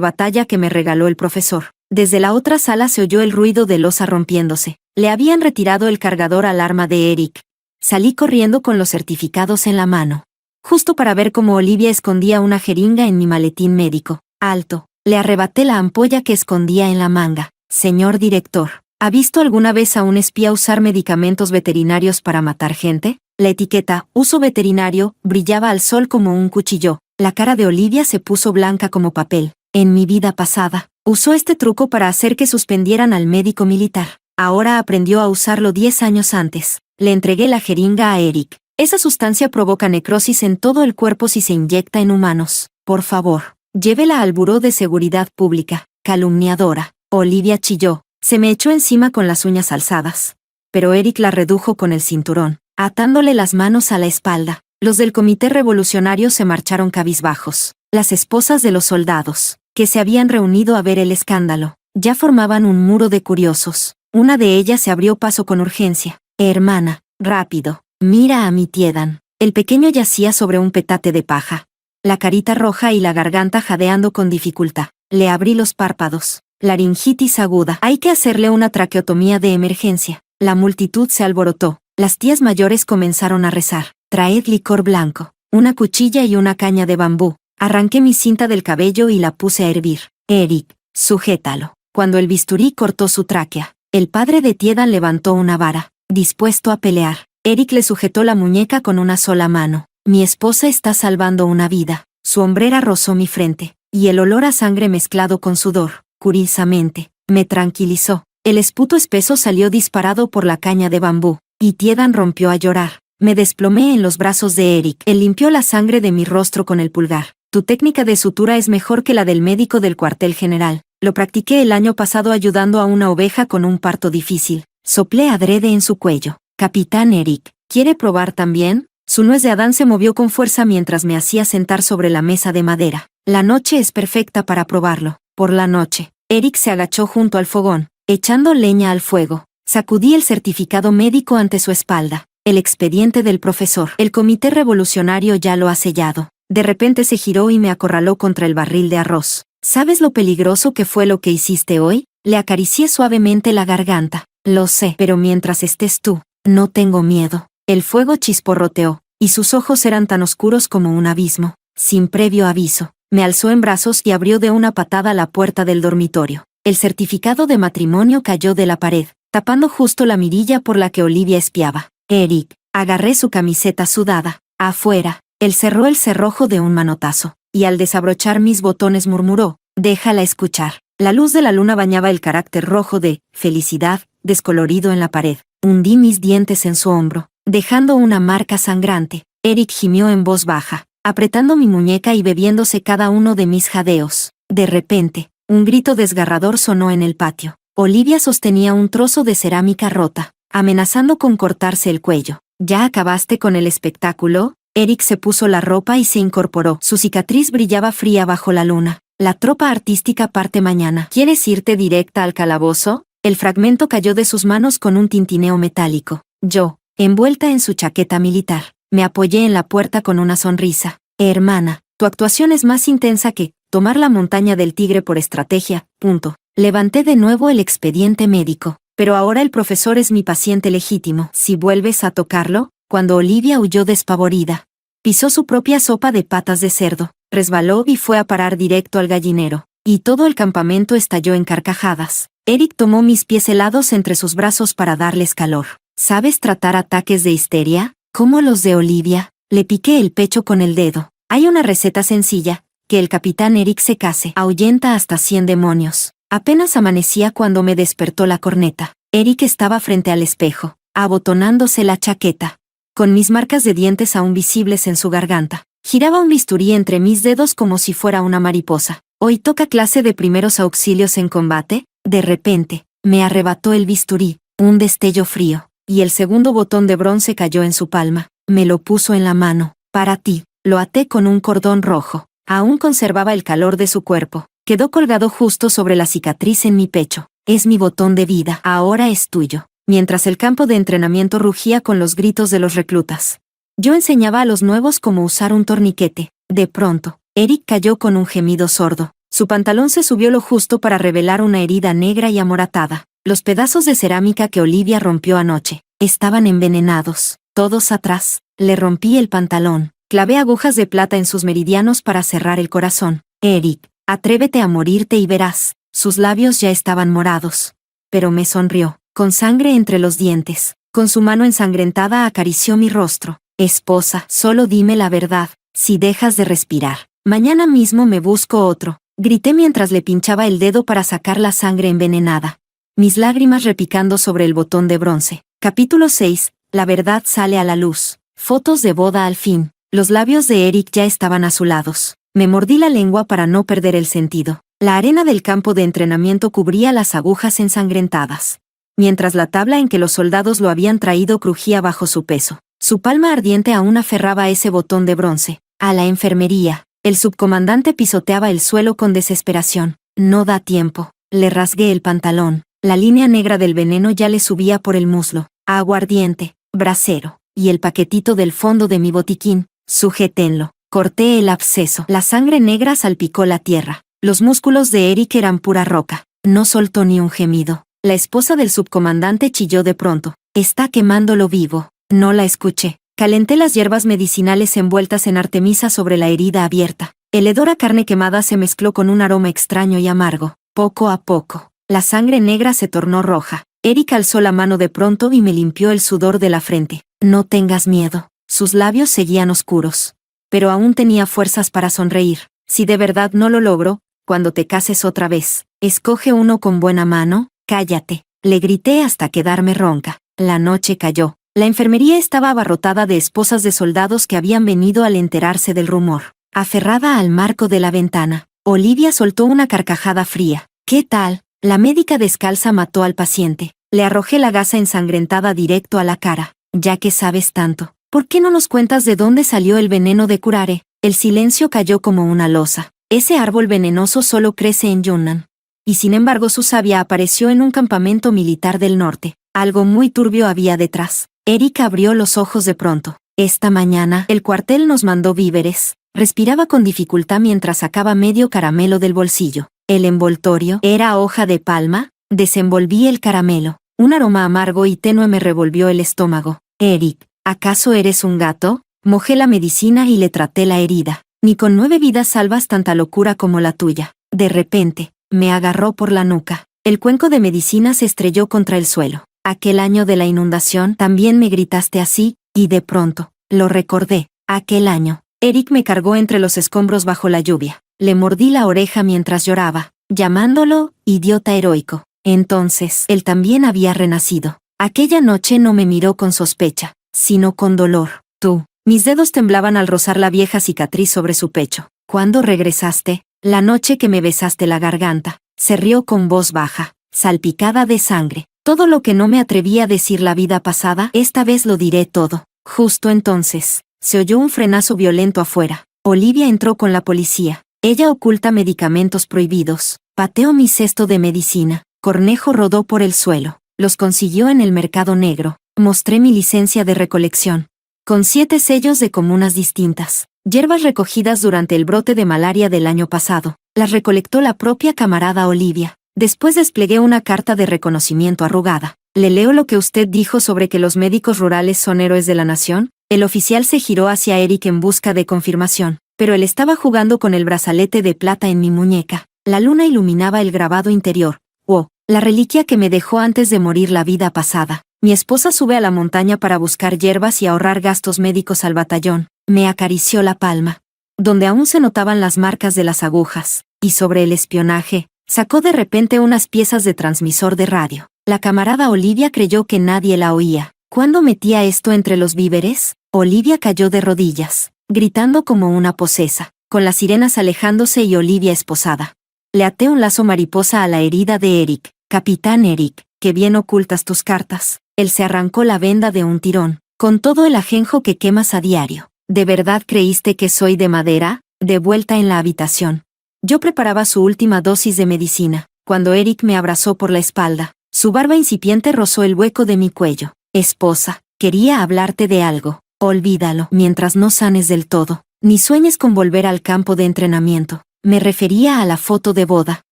batalla que me regaló el profesor. Desde la otra sala se oyó el ruido de losa rompiéndose. Le habían retirado el cargador al arma de Eric. Salí corriendo con los certificados en la mano, justo para ver cómo Olivia escondía una jeringa en mi maletín médico. Alto. Le arrebaté la ampolla que escondía en la manga. Señor director, ¿ha visto alguna vez a un espía usar medicamentos veterinarios para matar gente? La etiqueta, uso veterinario, brillaba al sol como un cuchillo. La cara de Olivia se puso blanca como papel. En mi vida pasada, usó este truco para hacer que suspendieran al médico militar. Ahora aprendió a usarlo 10 años antes. Le entregué la jeringa a Eric. Esa sustancia provoca necrosis en todo el cuerpo si se inyecta en humanos. Por favor, llévela al Buró de Seguridad Pública. Calumniadora. Olivia chilló. Se me echó encima con las uñas alzadas. Pero Eric la redujo con el cinturón, atándole las manos a la espalda. Los del comité revolucionario se marcharon cabizbajos. Las esposas de los soldados, que se habían reunido a ver el escándalo, ya formaban un muro de curiosos. Una de ellas se abrió paso con urgencia. Hermana, rápido, mira a mi Tiedan. El pequeño yacía sobre un petate de paja, la carita roja y la garganta jadeando con dificultad. Le abrí los párpados. Laringitis aguda. Hay que hacerle una traqueotomía de emergencia. La multitud se alborotó. Las tías mayores comenzaron a rezar. Traed licor blanco, una cuchilla y una caña de bambú. Arranqué mi cinta del cabello y la puse a hervir. Eric, sujétalo. Cuando el bisturí cortó su tráquea, el padre de Tiedan levantó una vara, dispuesto a pelear. Eric le sujetó la muñeca con una sola mano. Mi esposa está salvando una vida. Su hombrera rozó mi frente, y el olor a sangre mezclado con sudor, curiosamente, me tranquilizó. El esputo espeso salió disparado por la caña de bambú, y Tiedan rompió a llorar. Me desplomé en los brazos de Eric. Él limpió la sangre de mi rostro con el pulgar. Tu técnica de sutura es mejor que la del médico del cuartel general. Lo practiqué el año pasado ayudando a una oveja con un parto difícil. Soplé adrede en su cuello. Capitán Eric, ¿quiere probar también? Su nuez de Adán se movió con fuerza mientras me hacía sentar sobre la mesa de madera. La noche es perfecta para probarlo. Por la noche, Eric se agachó junto al fogón, echando leña al fuego. Sacudí el certificado médico ante su espalda. El expediente del profesor. El comité revolucionario ya lo ha sellado. De repente se giró y me acorraló contra el barril de arroz. ¿Sabes lo peligroso que fue lo que hiciste hoy? Le acaricié suavemente la garganta. Lo sé, pero mientras estés tú, no tengo miedo. El fuego chisporroteó, y sus ojos eran tan oscuros como un abismo. Sin previo aviso, me alzó en brazos y abrió de una patada la puerta del dormitorio. El certificado de matrimonio cayó de la pared, tapando justo la mirilla por la que Olivia espiaba. Eric, agarré su camiseta sudada. Afuera, él cerró el cerrojo de un manotazo, y al desabrochar mis botones murmuró, déjala escuchar. La luz de la luna bañaba el carácter rojo de felicidad, descolorido en la pared. Hundí mis dientes en su hombro, dejando una marca sangrante. Eric gimió en voz baja, apretando mi muñeca y bebiéndose cada uno de mis jadeos. De repente, un grito desgarrador sonó en el patio. Olivia sostenía un trozo de cerámica rota, amenazando con cortarse el cuello. ¿Ya acabaste con el espectáculo? Eric se puso la ropa y se incorporó. Su cicatriz brillaba fría bajo la luna. La tropa artística parte mañana. ¿Quieres irte directa al calabozo? El fragmento cayó de sus manos con un tintineo metálico. Yo, envuelta en su chaqueta militar, me apoyé en la puerta con una sonrisa. Hermana, tu actuación es más intensa que tomar la montaña del Tigre por estrategia. Punto. Levanté de nuevo el expediente médico. Pero ahora el profesor es mi paciente legítimo. Si vuelves a tocarlo, cuando Olivia huyó despavorida, pisó su propia sopa de patas de cerdo, resbaló y fue a parar directo al gallinero, y todo el campamento estalló en carcajadas. Eric tomó mis pies helados entre sus brazos para darles calor. ¿Sabes tratar ataques de histeria? ¿Como los de Olivia? Le piqué el pecho con el dedo. Hay una receta sencilla, que el capitán Eric se case, ahuyenta hasta 100 demonios. Apenas amanecía cuando me despertó la corneta. Eric estaba frente al espejo, abotonándose la chaqueta, con mis marcas de dientes aún visibles en su garganta. Giraba un bisturí entre mis dedos como si fuera una mariposa. ¿Hoy toca clase de primeros auxilios en combate? De repente, me arrebató el bisturí, un destello frío, y el segundo botón de bronce cayó en su palma. Me lo puso en la mano. Para ti. Lo até con un cordón rojo. Aún conservaba el calor de su cuerpo. Quedó colgado justo sobre la cicatriz en mi pecho. Es mi botón de vida. Ahora es tuyo. Mientras el campo de entrenamiento rugía con los gritos de los reclutas. Yo enseñaba a los nuevos cómo usar un torniquete. De pronto, Eric cayó con un gemido sordo. Su pantalón se subió lo justo para revelar una herida negra y amoratada. Los pedazos de cerámica que Olivia rompió anoche estaban envenenados. Todos atrás. Le rompí el pantalón. Clavé agujas de plata en sus meridianos para cerrar el corazón. Eric, atrévete a morirte y verás. Sus labios ya estaban morados. Pero me sonrió, con sangre entre los dientes. Con su mano ensangrentada acarició mi rostro. Esposa, solo dime la verdad. Si dejas de respirar, mañana mismo me busco otro. Grité mientras le pinchaba el dedo para sacar la sangre envenenada. Mis lágrimas repicando sobre el botón de bronce. Capítulo 6. La verdad sale a la luz. Fotos de boda al fin. Los labios de Eric ya estaban azulados. Me mordí la lengua para no perder el sentido. La arena del campo de entrenamiento cubría las agujas ensangrentadas. Mientras la tabla en que los soldados lo habían traído crujía bajo su peso. Su palma ardiente aún aferraba ese botón de bronce. A la enfermería. El subcomandante pisoteaba el suelo con desesperación. No da tiempo. Le rasgué el pantalón. La línea negra del veneno ya le subía por el muslo. Aguardiente, brasero, y el paquetito del fondo de mi botiquín. Sujétenlo. Corté el absceso. La sangre negra salpicó la tierra. Los músculos de Eric eran pura roca. No soltó ni un gemido. La esposa del subcomandante chilló de pronto. Está quemándolo vivo. No la escuché. Calenté las hierbas medicinales envueltas en artemisa sobre la herida abierta. El hedor a carne quemada se mezcló con un aroma extraño y amargo. Poco a poco, la sangre negra se tornó roja. Eric alzó la mano de pronto y me limpió el sudor de la frente. No tengas miedo. Sus labios seguían oscuros. Pero aún tenía fuerzas para sonreír. Si de verdad no lo logro, cuando te cases otra vez, escoge uno con buena mano. Cállate. Le grité hasta quedarme ronca. La noche cayó. La enfermería estaba abarrotada de esposas de soldados que habían venido al enterarse del rumor. Aferrada al marco de la ventana, Olivia soltó una carcajada fría. ¿Qué tal? La médica descalza mató al paciente. Le arrojé la gasa ensangrentada directo a la cara. Ya que sabes tanto, ¿por qué no nos cuentas de dónde salió el veneno de curare? El silencio cayó como una losa. Ese árbol venenoso solo crece en Yunnan. Y sin embargo su savia apareció en un campamento militar del norte. Algo muy turbio había detrás. Eric abrió los ojos de pronto. Esta mañana, el cuartel nos mandó víveres. Respiraba con dificultad mientras sacaba medio caramelo del bolsillo. El envoltorio era hoja de palma. Desenvolví el caramelo. Un aroma amargo y tenue me revolvió el estómago. Eric, ¿acaso eres un gato? Mojé la medicina y le traté la herida. Ni con 9 vidas salvas tanta locura como la tuya. De repente, me agarró por la nuca. El cuenco de medicina se estrelló contra el suelo. Aquel año de la inundación también me gritaste así, y de pronto, lo recordé. Aquel año. Eric me cargó entre los escombros bajo la lluvia. Le mordí la oreja mientras lloraba, llamándolo idiota heroico. Entonces, él también había renacido. Aquella noche no me miró con sospecha, sino con dolor. Tú. Mis dedos temblaban al rozar la vieja cicatriz sobre su pecho. ¿Cuándo regresaste? La noche que me besaste la garganta. Se rió con voz baja, salpicada de sangre. Todo lo que no me atreví a decir la vida pasada, esta vez lo diré todo. Justo entonces, se oyó un frenazo violento afuera. Olivia entró con la policía. Ella oculta medicamentos prohibidos. Pateó mi cesto de medicina. Cornejo rodó por el suelo. Los consiguió en el mercado negro. Mostré mi licencia de recolección. Con 7 sellos de comunas distintas. Hierbas recogidas durante el brote de malaria del año pasado. Las recolectó la propia camarada Olivia. Después desplegué una carta de reconocimiento arrugada. ¿Le leo lo que usted dijo sobre que los médicos rurales son héroes de la nación? El oficial se giró hacia Eric en busca de confirmación, pero él estaba jugando con el brazalete de plata en mi muñeca. La luna iluminaba el grabado interior. Oh, la reliquia que me dejó antes de morir la vida pasada. Mi esposa sube a la montaña para buscar hierbas y ahorrar gastos médicos al batallón. Me acarició la palma, donde aún se notaban las marcas de las agujas, y sobre el espionaje, sacó de repente unas piezas de transmisor de radio. La camarada Olivia creyó que nadie la oía. ¿Cuándo metía esto entre los víveres? Olivia cayó de rodillas, gritando como una posesa, con las sirenas alejándose y Olivia esposada. Le até un lazo mariposa a la herida de Eric. Capitán Eric, que bien ocultas tus cartas. Él se arrancó la venda de un tirón, con todo el ajenjo que quemas a diario. ¿De verdad creíste que soy de madera? De vuelta en la habitación. Yo preparaba su última dosis de medicina, cuando Eric me abrazó por la espalda. Su barba incipiente rozó el hueco de mi cuello. Esposa, quería hablarte de algo. Olvídalo mientras no sanes del todo, ni sueñes con volver al campo de entrenamiento. Me refería a la foto de boda.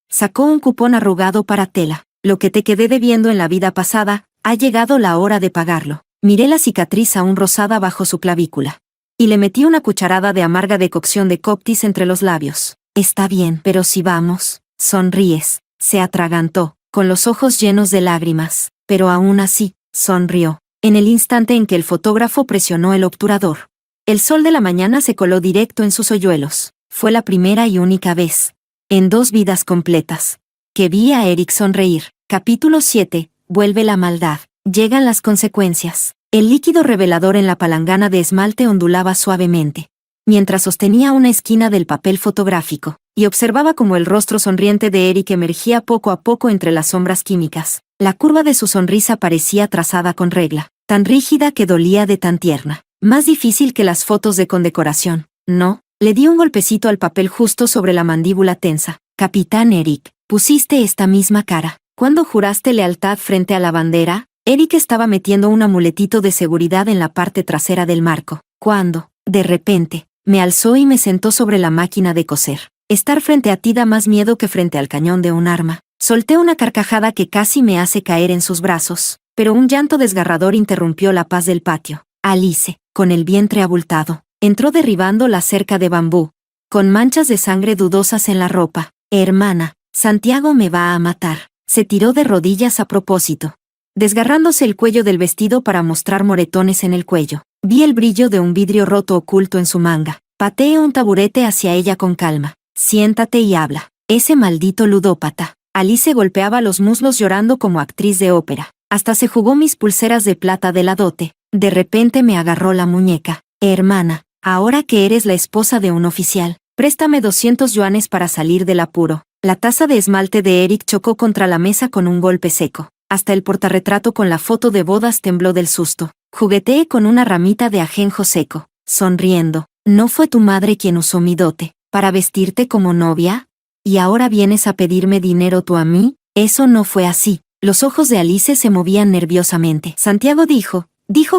Sacó un cupón arrugado para tela. Lo que te quedé debiendo en la vida pasada, ha llegado la hora de pagarlo. Miré la cicatriz aún rosada bajo su clavícula. Y le metí una cucharada de amarga decocción de Coptis entre los labios. Está bien, pero si vamos, sonríes. Se atragantó, con los ojos llenos de lágrimas, pero aún así, sonrió, en el instante en que el fotógrafo presionó el obturador. El sol de la mañana se coló directo en sus hoyuelos. Fue la primera y única vez, en 2 vidas completas, que vi a Eric sonreír. Capítulo 7. Vuelve la maldad. Llegan las consecuencias. El líquido revelador en la palangana de esmalte ondulaba suavemente, mientras sostenía una esquina del papel fotográfico, y observaba cómo el rostro sonriente de Eric emergía poco a poco entre las sombras químicas. La curva de su sonrisa parecía trazada con regla, tan rígida que dolía de tan tierna. Más difícil que las fotos de condecoración, ¿no? Le di un golpecito al papel justo sobre la mandíbula tensa. Capitán Eric, pusiste esta misma cara. ¿Cuándo juraste lealtad frente a la bandera? Eric estaba metiendo un amuletito de seguridad en la parte trasera del marco. Cuando, de repente, me alzó y me sentó sobre la máquina de coser. Estar frente a ti da más miedo que frente al cañón de un arma. Solté una carcajada que casi me hace caer en sus brazos, pero un llanto desgarrador interrumpió la paz del patio. Alice, con el vientre abultado, entró derribando la cerca de bambú, con manchas de sangre dudosas en la ropa. Hermana, Santiago me va a matar. Se tiró de rodillas a propósito, desgarrándose el cuello del vestido para mostrar moretones en el cuello. Vi el brillo de un vidrio roto oculto en su manga. Pateé un taburete hacia ella con calma. Siéntate y habla. Ese maldito ludópata. Alice golpeaba los muslos llorando como actriz de ópera. Hasta se jugó mis pulseras de plata de la dote. De repente me agarró la muñeca. Hermana, ahora que eres la esposa de un oficial, préstame 200 yuanes para salir del apuro. La taza de esmalte de Eric chocó contra la mesa con un golpe seco. Hasta el portarretrato con la foto de bodas tembló del susto. Jugueteé con una ramita de ajenjo seco, sonriendo. ¿No fue tu madre quien usó mi dote para vestirte como novia? ¿Y ahora vienes a pedirme dinero tú a mí? Eso no fue así. Los ojos de Alice se movían nerviosamente. Santiago dijo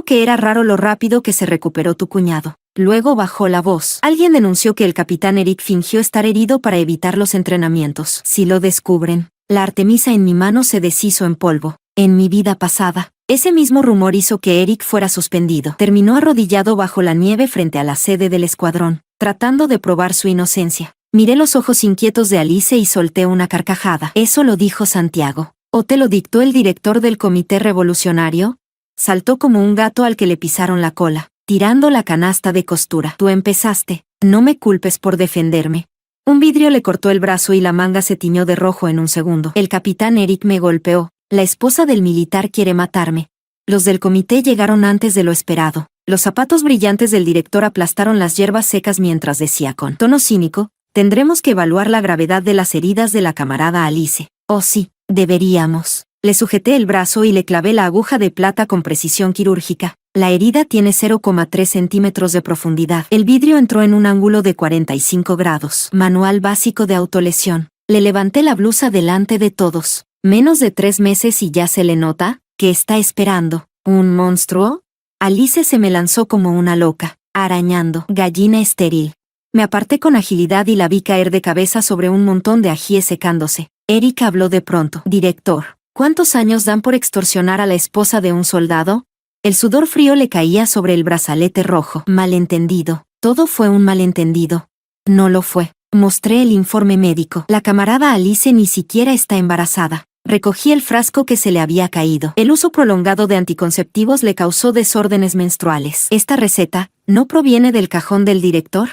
que era raro lo rápido que se recuperó tu cuñado. Luego bajó la voz. Alguien denunció que el capitán Eric fingió estar herido para evitar los entrenamientos. Si lo descubren, la Artemisa en mi mano se deshizo en polvo. En mi vida pasada, ese mismo rumor hizo que Eric fuera suspendido. Terminó arrodillado bajo la nieve frente a la sede del escuadrón, tratando de probar su inocencia. Miré los ojos inquietos de Alice y solté una carcajada. ¿Eso lo dijo Santiago? ¿O te lo dictó el director del comité revolucionario? Saltó como un gato al que le pisaron la cola, tirando la canasta de costura. Tú empezaste. No me culpes por defenderme. Un vidrio le cortó el brazo y la manga se tiñó de rojo en un segundo. El capitán Eric me golpeó. La esposa del militar quiere matarme. Los del comité llegaron antes de lo esperado. Los zapatos brillantes del director aplastaron las hierbas secas mientras decía con tono cínico, tendremos que evaluar la gravedad de las heridas de la camarada Alice. Oh sí, deberíamos. Le sujeté el brazo y le clavé la aguja de plata con precisión quirúrgica. La herida tiene 0,3 centímetros de profundidad. El vidrio entró en un ángulo de 45 grados. Manual básico de autolesión. Le levanté la blusa delante de todos. Menos de 3 meses y ya se le nota que está esperando. ¿Un monstruo? Alice se me lanzó como una loca, arañando. Gallina estéril. Me aparté con agilidad y la vi caer de cabeza sobre un montón de ajíes secándose. Eric habló de pronto. Director, ¿cuántos años dan por extorsionar a la esposa de un soldado? El sudor frío le caía sobre el brazalete rojo. Malentendido. Todo fue un malentendido. No lo fue. Mostré el informe médico. La camarada Alice ni siquiera está embarazada. Recogí el frasco que se le había caído. El uso prolongado de anticonceptivos le causó desórdenes menstruales. ¿Esta receta no proviene del cajón del director?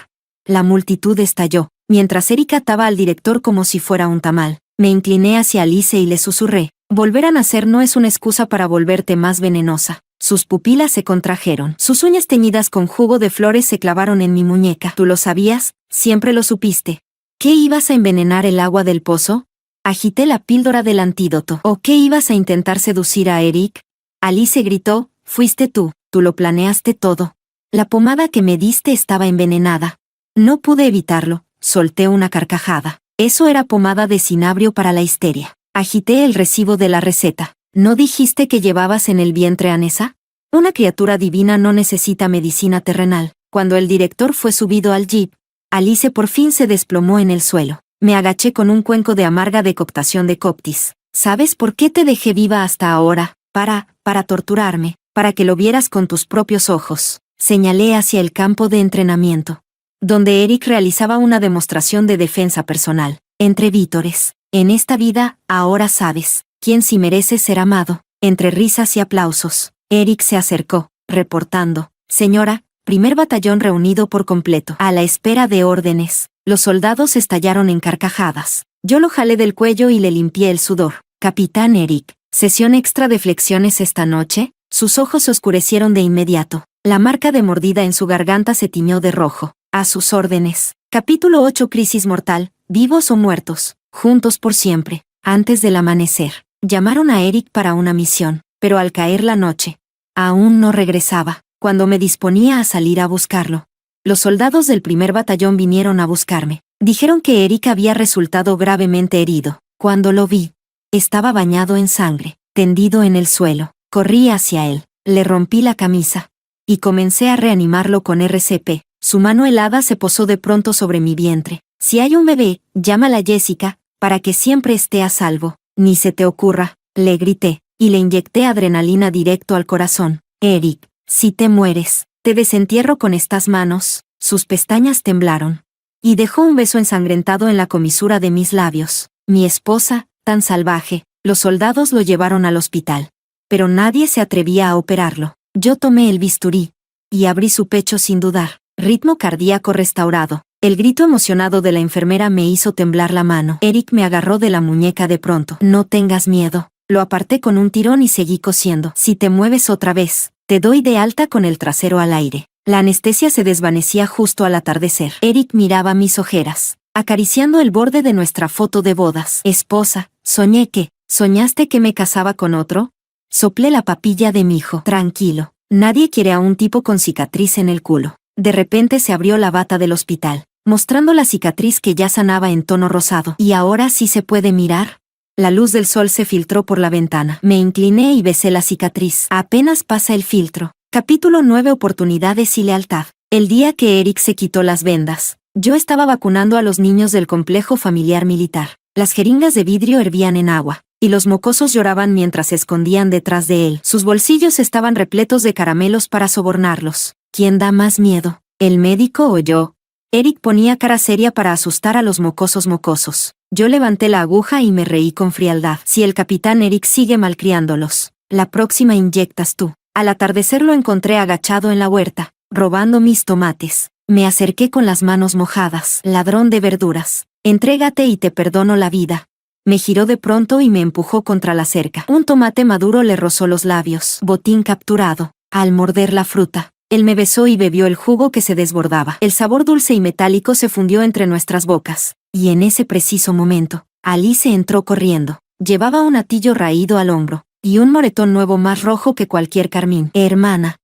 La multitud estalló, mientras Eric ataba al director como si fuera un tamal. Me incliné hacia Alice y le susurré: volver a nacer no es una excusa para volverte más venenosa. Sus pupilas se contrajeron. Sus uñas teñidas con jugo de flores se clavaron en mi muñeca. ¿Tú lo sabías? Siempre lo supiste. ¿Qué ibas a envenenar el agua del pozo? Agité la píldora del antídoto. ¿O qué ibas a intentar seducir a Eric? Alice gritó: fuiste tú lo planeaste todo. La pomada que me diste estaba envenenada. No pude evitarlo, solté una carcajada. Eso era pomada de cinabrio para la histeria. Agité el recibo de la receta. ¿No dijiste que llevabas en el vientre a Nessa? Una criatura divina no necesita medicina terrenal. Cuando el director fue subido al jeep, Alice por fin se desplomó en el suelo. Me agaché con un cuenco de amarga decoctación de Coptis. ¿Sabes por qué te dejé viva hasta ahora? Para torturarme, para que lo vieras con tus propios ojos. Señalé hacia el campo de entrenamiento, donde Eric realizaba una demostración de defensa personal. Entre vítores. En esta vida, ahora sabes, quién sí merece ser amado. Entre risas y aplausos, Eric se acercó, reportando: señora, primer batallón reunido por completo. A la espera de órdenes. Los soldados estallaron en carcajadas. Yo lo jalé del cuello y le limpié el sudor. Capitán Eric, ¿sesión extra de flexiones esta noche? Sus ojos se oscurecieron de inmediato. La marca de mordida en su garganta se tiñó de rojo. A sus órdenes. Capítulo 8. Crisis mortal. Vivos o muertos. Juntos por siempre. Antes del amanecer. Llamaron a Eric para una misión, pero al caer la noche, aún no regresaba. Cuando me disponía a salir a buscarlo, los soldados del primer batallón vinieron a buscarme. Dijeron que Eric había resultado gravemente herido. Cuando lo vi, estaba bañado en sangre, tendido en el suelo. Corrí hacia él, le rompí la camisa y comencé a reanimarlo con RCP. Su mano helada se posó de pronto sobre mi vientre. Si hay un bebé, llámala Jessica, para que siempre esté a salvo. Ni se te ocurra, le grité, y le inyecté adrenalina directo al corazón. Eric, si te mueres, te desentierro con estas manos. Sus pestañas temblaron. Y dejó un beso ensangrentado en la comisura de mis labios. Mi esposa, tan salvaje. Los soldados lo llevaron al hospital. Pero nadie se atrevía a operarlo. Yo tomé el bisturí y abrí su pecho sin dudar. Ritmo cardíaco restaurado. El grito emocionado de la enfermera me hizo temblar la mano. Eric me agarró de la muñeca de pronto. No tengas miedo. Lo aparté con un tirón y seguí cosiendo. Si te mueves otra vez, te doy de alta con el trasero al aire. La anestesia se desvanecía justo al atardecer. Eric miraba mis ojeras, acariciando el borde de nuestra foto de bodas. Esposa, ¿soñaste que me casaba con otro? Soplé la papilla de mi hijo. Tranquilo. Nadie quiere a un tipo con cicatriz en el culo. De repente se abrió la bata del hospital, mostrando la cicatriz que ya sanaba en tono rosado. ¿Y ahora sí se puede mirar? La luz del sol se filtró por la ventana. Me incliné y besé la cicatriz. Apenas pasa el filtro. Capítulo 9. Oportunidades y lealtad. El día que Eric se quitó las vendas, yo estaba vacunando a los niños del complejo familiar militar. Las jeringas de vidrio hervían en agua, y los mocosos lloraban mientras se escondían detrás de él. Sus bolsillos estaban repletos de caramelos para sobornarlos. ¿Quién da más miedo, el médico o yo? Eric ponía cara seria para asustar a los mocosos. Yo levanté la aguja y me reí con frialdad. Si el capitán Eric sigue malcriándolos, la próxima inyectas tú. Al atardecer lo encontré agachado en la huerta, robando mis tomates. Me acerqué con las manos mojadas. Ladrón de verduras, entrégate y te perdono la vida. Me giró de pronto y me empujó contra la cerca. Un tomate maduro le rozó los labios. Botín capturado. Al morder la fruta, él me besó y bebió el jugo que se desbordaba. El sabor dulce y metálico se fundió entre nuestras bocas. Y en ese preciso momento, Alice entró corriendo. Llevaba un atillo raído al hombro, y un moretón nuevo más rojo que cualquier carmín. Hermana.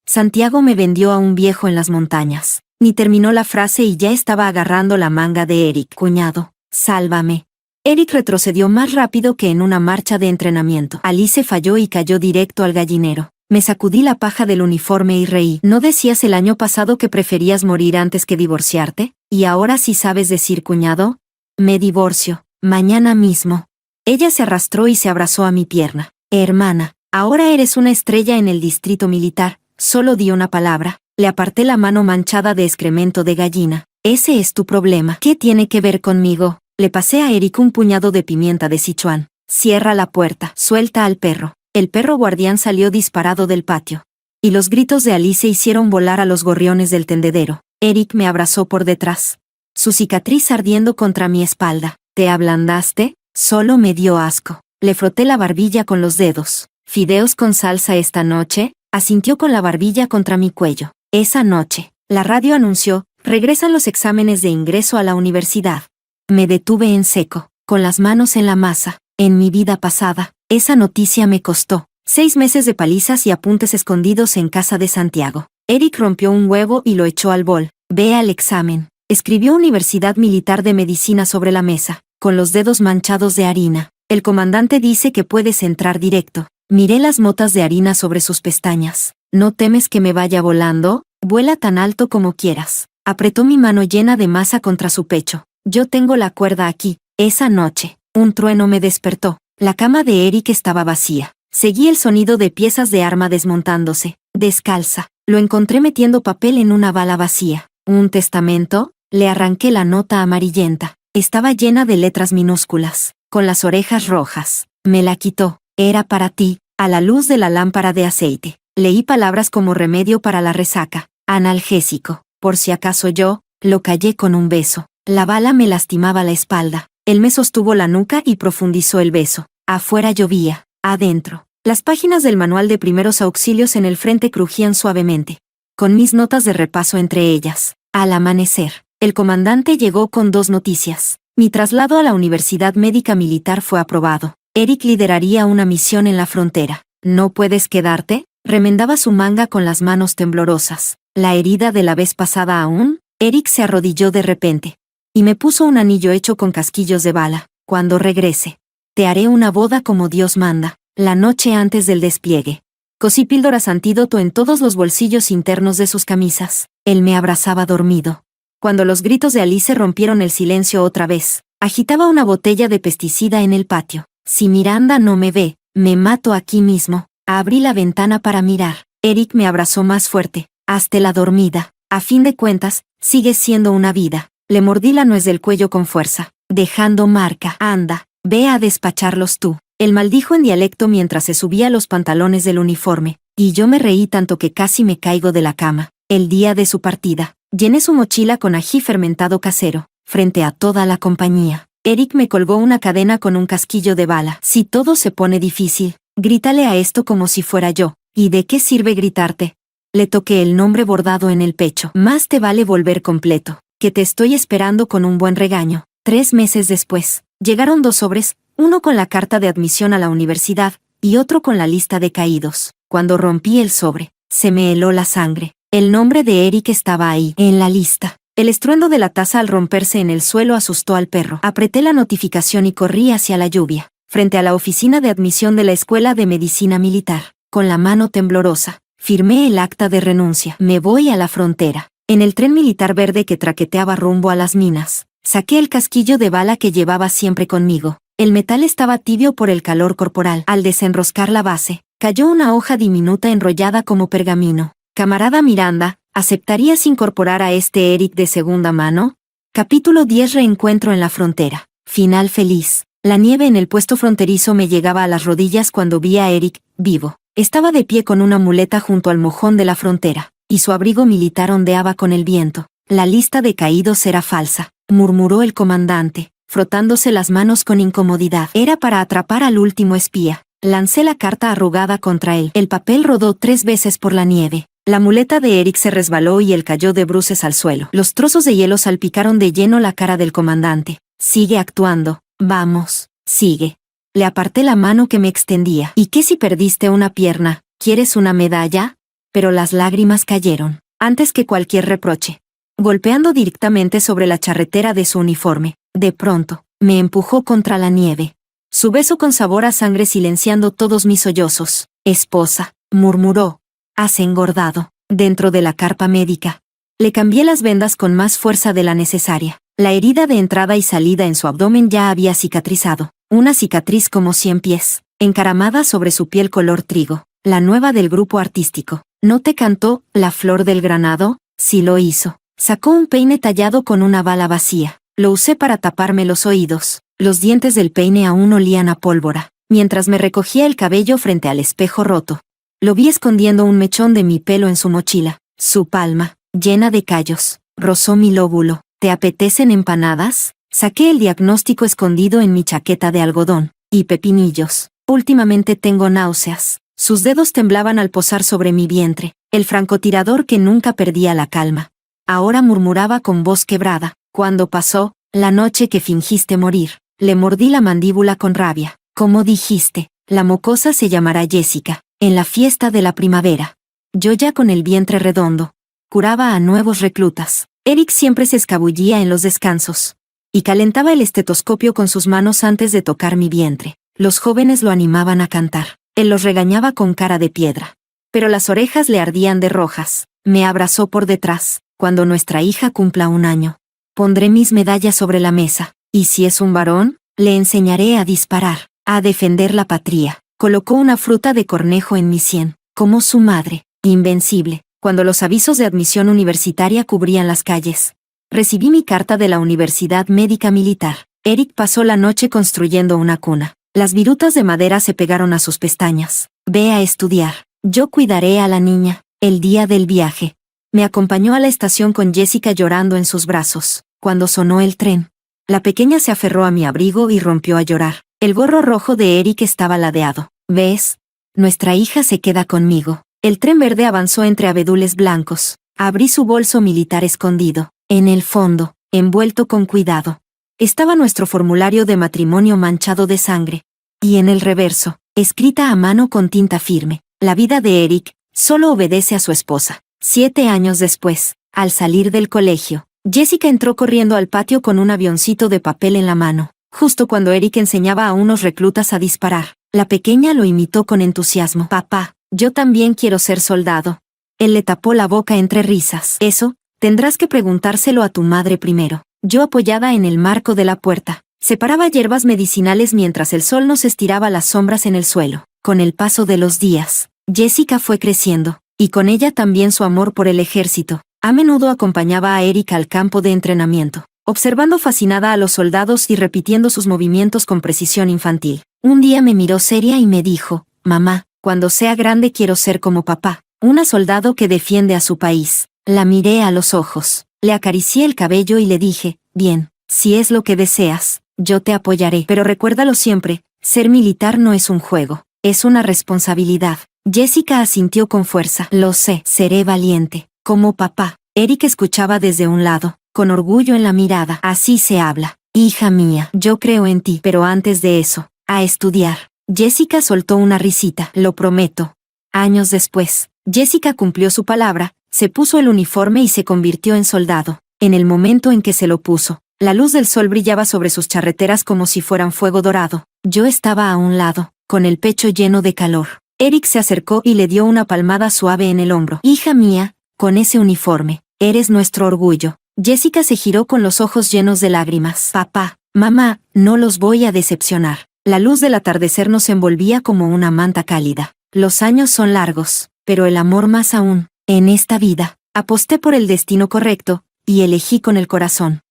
Santiago me vendió a un viejo en las montañas. Ni terminó la frase y ya estaba agarrando la manga de Eric. Cuñado, sálvame. Eric retrocedió más rápido que en una marcha de entrenamiento. Alice falló y cayó directo al gallinero. Me sacudí la paja del uniforme y reí. ¿No decías el año pasado que preferías morir antes que divorciarte? ¿Y ahora sí sabes decir cuñado? Me divorcio, mañana mismo. Ella se arrastró y se abrazó a mi pierna. Hermana, ahora eres una estrella en el distrito militar. Solo di una palabra. Le aparté la mano manchada de excremento de gallina. Ese es tu problema. ¿Qué tiene que ver conmigo? Le pasé a Eric un puñado de pimienta de Sichuan. Cierra la puerta, suelta al perro. El perro guardián salió disparado del patio. Y los gritos de Alice hicieron volar a los gorriones del tendedero. Eric me abrazó por detrás. Su cicatriz ardiendo contra mi espalda. ¿Te ablandaste? Solo me dio asco. Le froté la barbilla con los dedos. ¿Fideos con salsa esta noche? Asintió con la barbilla contra mi cuello. Esa noche, la radio anunció, regresan los exámenes de ingreso a la universidad. Me detuve en seco, con las manos en la masa. En mi vida pasada, esa noticia me costó 6 meses de palizas y apuntes escondidos en casa de Santiago. Eric rompió un huevo y lo echó al bol. Ve al examen. Escribió Universidad Militar de Medicina sobre la mesa, con los dedos manchados de harina. El comandante dice que puedes entrar directo. Miré las motas de harina sobre sus pestañas. ¿No temes que me vaya volando? Vuela tan alto como quieras. Apretó mi mano llena de masa contra su pecho. Yo tengo la cuerda aquí. Esa noche, un trueno me despertó. La cama de Eric estaba vacía. Seguí el sonido de piezas de arma desmontándose. Descalza. Lo encontré metiendo papel en una bala vacía. ¿Un testamento? Le arranqué la nota amarillenta. Estaba llena de letras minúsculas, con las orejas rojas. Me la quitó. Era para ti, a la luz de la lámpara de aceite. Leí palabras como remedio para la resaca, analgésico, por si acaso yo, lo callé con un beso. La bala me lastimaba la espalda. Él me sostuvo la nuca y profundizó el beso. Afuera llovía, adentro. Las páginas del manual de primeros auxilios en el frente crujían suavemente, con mis notas de repaso entre ellas. Al amanecer, el comandante llegó con 2 noticias. Mi traslado a la Universidad Médica Militar fue aprobado. Eric lideraría una misión en la frontera. ¿No puedes quedarte? Remendaba su manga con las manos temblorosas. ¿La herida de la vez pasada aún? Eric se arrodilló de repente. Y me puso un anillo hecho con casquillos de bala. Cuando regrese, te haré una boda como Dios manda, la noche antes del despliegue. Cosí píldoras antídoto en todos los bolsillos internos de sus camisas. Él me abrazaba dormido. Cuando los gritos de Alice rompieron el silencio otra vez, agitaba una botella de pesticida en el patio. Si Miranda no me ve, me mato aquí mismo. Abrí la ventana para mirar. Eric me abrazó más fuerte. Hazte la dormida. A fin de cuentas, sigues siendo una vida. Le mordí la nuez del cuello con fuerza, dejando marca. Anda, ve a despacharlos tú. Él maldijo en dialecto mientras se subía los pantalones del uniforme, y yo me reí tanto que casi me caigo de la cama. El día de su partida, llené su mochila con ají fermentado casero, frente a toda la compañía. Eric me colgó una cadena con un casquillo de bala. Si todo se pone difícil, grítale a esto como si fuera yo. ¿Y de qué sirve gritarte? Le toqué el nombre bordado en el pecho. Más te vale volver completo, que te estoy esperando con un buen regaño. 3 meses después, llegaron 2 sobres, uno con la carta de admisión a la universidad, y otro con la lista de caídos. Cuando rompí el sobre, se me heló la sangre. El nombre de Eric estaba ahí, en la lista. El estruendo de la taza al romperse en el suelo asustó al perro. Apreté la notificación y corrí hacia la lluvia, frente a la oficina de admisión de la Escuela de Medicina Militar. Con la mano temblorosa, firmé el acta de renuncia. Me voy a la frontera. En el tren militar verde que traqueteaba rumbo a las minas, saqué el casquillo de bala que llevaba siempre conmigo. El metal estaba tibio por el calor corporal. Al desenroscar la base, cayó una hoja diminuta enrollada como pergamino. Camarada Miranda, ¿aceptarías incorporar a este Eric de segunda mano? Capítulo 10. Reencuentro en la frontera. Final feliz. La nieve en el puesto fronterizo me llegaba a las rodillas cuando vi a Eric, vivo. Estaba de pie con una muleta junto al mojón de la frontera, y su abrigo militar ondeaba con el viento. La lista de caídos era falsa, murmuró el comandante, frotándose las manos con incomodidad. Era para atrapar al último espía. Lancé la carta arrugada contra él. El papel rodó 3 veces por la nieve. La muleta de Eric se resbaló y él cayó de bruces al suelo. Los trozos de hielo salpicaron de lleno la cara del comandante. Sigue actuando. Vamos, sigue. Le aparté la mano que me extendía. ¿Y qué si perdiste una pierna? ¿Quieres una medalla? Pero las lágrimas cayeron, antes que cualquier reproche, golpeando directamente sobre la charretera de su uniforme. De pronto, me empujó contra la nieve. Su beso con sabor a sangre silenciando todos mis sollozos. Esposa, murmuró. Has engordado. Dentro de la carpa médica. Le cambié las vendas con más fuerza de la necesaria. La herida de entrada y salida en su abdomen ya había cicatrizado. Una cicatriz como 100 pies, encaramada sobre su piel color trigo. La nueva del grupo artístico. ¿No te cantó La Flor del Granado? Sí lo hizo. Sacó un peine tallado con una bala vacía. Lo usé para taparme los oídos. Los dientes del peine aún olían a pólvora, mientras me recogía el cabello frente al espejo roto. Lo vi escondiendo un mechón de mi pelo en su mochila. Su palma, llena de callos, rozó mi lóbulo. ¿Te apetecen empanadas? Saqué el diagnóstico escondido en mi chaqueta de algodón. Y pepinillos. Últimamente tengo náuseas. Sus dedos temblaban al posar sobre mi vientre. El francotirador que nunca perdía la calma. Ahora murmuraba con voz quebrada. Cuando pasó, la noche que fingiste morir, le mordí la mandíbula con rabia. Como dijiste, la mocosa se llamará Jessica. En la fiesta de la primavera. Yo ya con el vientre redondo. Curaba a nuevos reclutas. Eric siempre se escabullía en los descansos. Y calentaba el estetoscopio con sus manos antes de tocar mi vientre. Los jóvenes lo animaban a cantar. Él los regañaba con cara de piedra. Pero las orejas le ardían de rojas. Me abrazó por detrás. Cuando nuestra hija cumpla 1 año. Pondré mis medallas sobre la mesa. Y si es un varón, le enseñaré a disparar, a defender la patria. Colocó una fruta de cornejo en mi sien. Como su madre, invencible, cuando los avisos de admisión universitaria cubrían las calles. Recibí mi carta de la Universidad Médica Militar. Eric pasó la noche construyendo una cuna. Las virutas de madera se pegaron a sus pestañas. Ve a estudiar. Yo cuidaré a la niña. El día del viaje. Me acompañó a la estación con Jessica llorando en sus brazos. Cuando sonó el tren, la pequeña se aferró a mi abrigo y rompió a llorar. El gorro rojo de Eric estaba ladeado. ¿Ves? Nuestra hija se queda conmigo. El tren verde avanzó entre abedules blancos. Abrí su bolso militar escondido. En el fondo, envuelto con cuidado, estaba nuestro formulario de matrimonio manchado de sangre. Y en el reverso, escrita a mano con tinta firme, la vida de Eric solo obedece a su esposa. 7 años después, al salir del colegio, Jessica entró corriendo al patio con un avioncito de papel en la mano. Justo cuando Eric enseñaba a unos reclutas a disparar, la pequeña lo imitó con entusiasmo. Papá, yo también quiero ser soldado. Él le tapó la boca entre risas. Eso, tendrás que preguntárselo a tu madre primero. Yo apoyada en el marco de la puerta, separaba hierbas medicinales mientras el sol nos estiraba las sombras en el suelo. Con el paso de los días, Jessica fue creciendo, y con ella también su amor por el ejército. A menudo acompañaba a Eric al campo de entrenamiento, observando fascinada a los soldados y repitiendo sus movimientos con precisión infantil. Un día me miró seria y me dijo, mamá, cuando sea grande quiero ser como papá, una soldado que defiende a su país. La miré a los ojos, le acaricié el cabello y le dije, bien, si es lo que deseas, yo te apoyaré. Pero recuérdalo siempre, ser militar no es un juego, es una responsabilidad. Jessica asintió con fuerza. Lo sé, seré valiente. Como papá. Eric escuchaba desde un lado, con orgullo en la mirada. Así se habla. Hija mía, yo creo en ti. Pero antes de eso, a estudiar. Jessica soltó una risita. Lo prometo. Años después, Jessica cumplió su palabra, se puso el uniforme y se convirtió en soldado. En el momento en que se lo puso, la luz del sol brillaba sobre sus charreteras como si fueran fuego dorado. Yo estaba a un lado, con el pecho lleno de calor. Eric se acercó y le dio una palmada suave en el hombro. Hija mía, con ese uniforme, eres nuestro orgullo. Jessica se giró con los ojos llenos de lágrimas. Papá, mamá, no los voy a decepcionar. La luz del atardecer nos envolvía como una manta cálida. Los años son largos, pero el amor más aún. En esta vida, aposté por el destino correcto, y elegí con el corazón.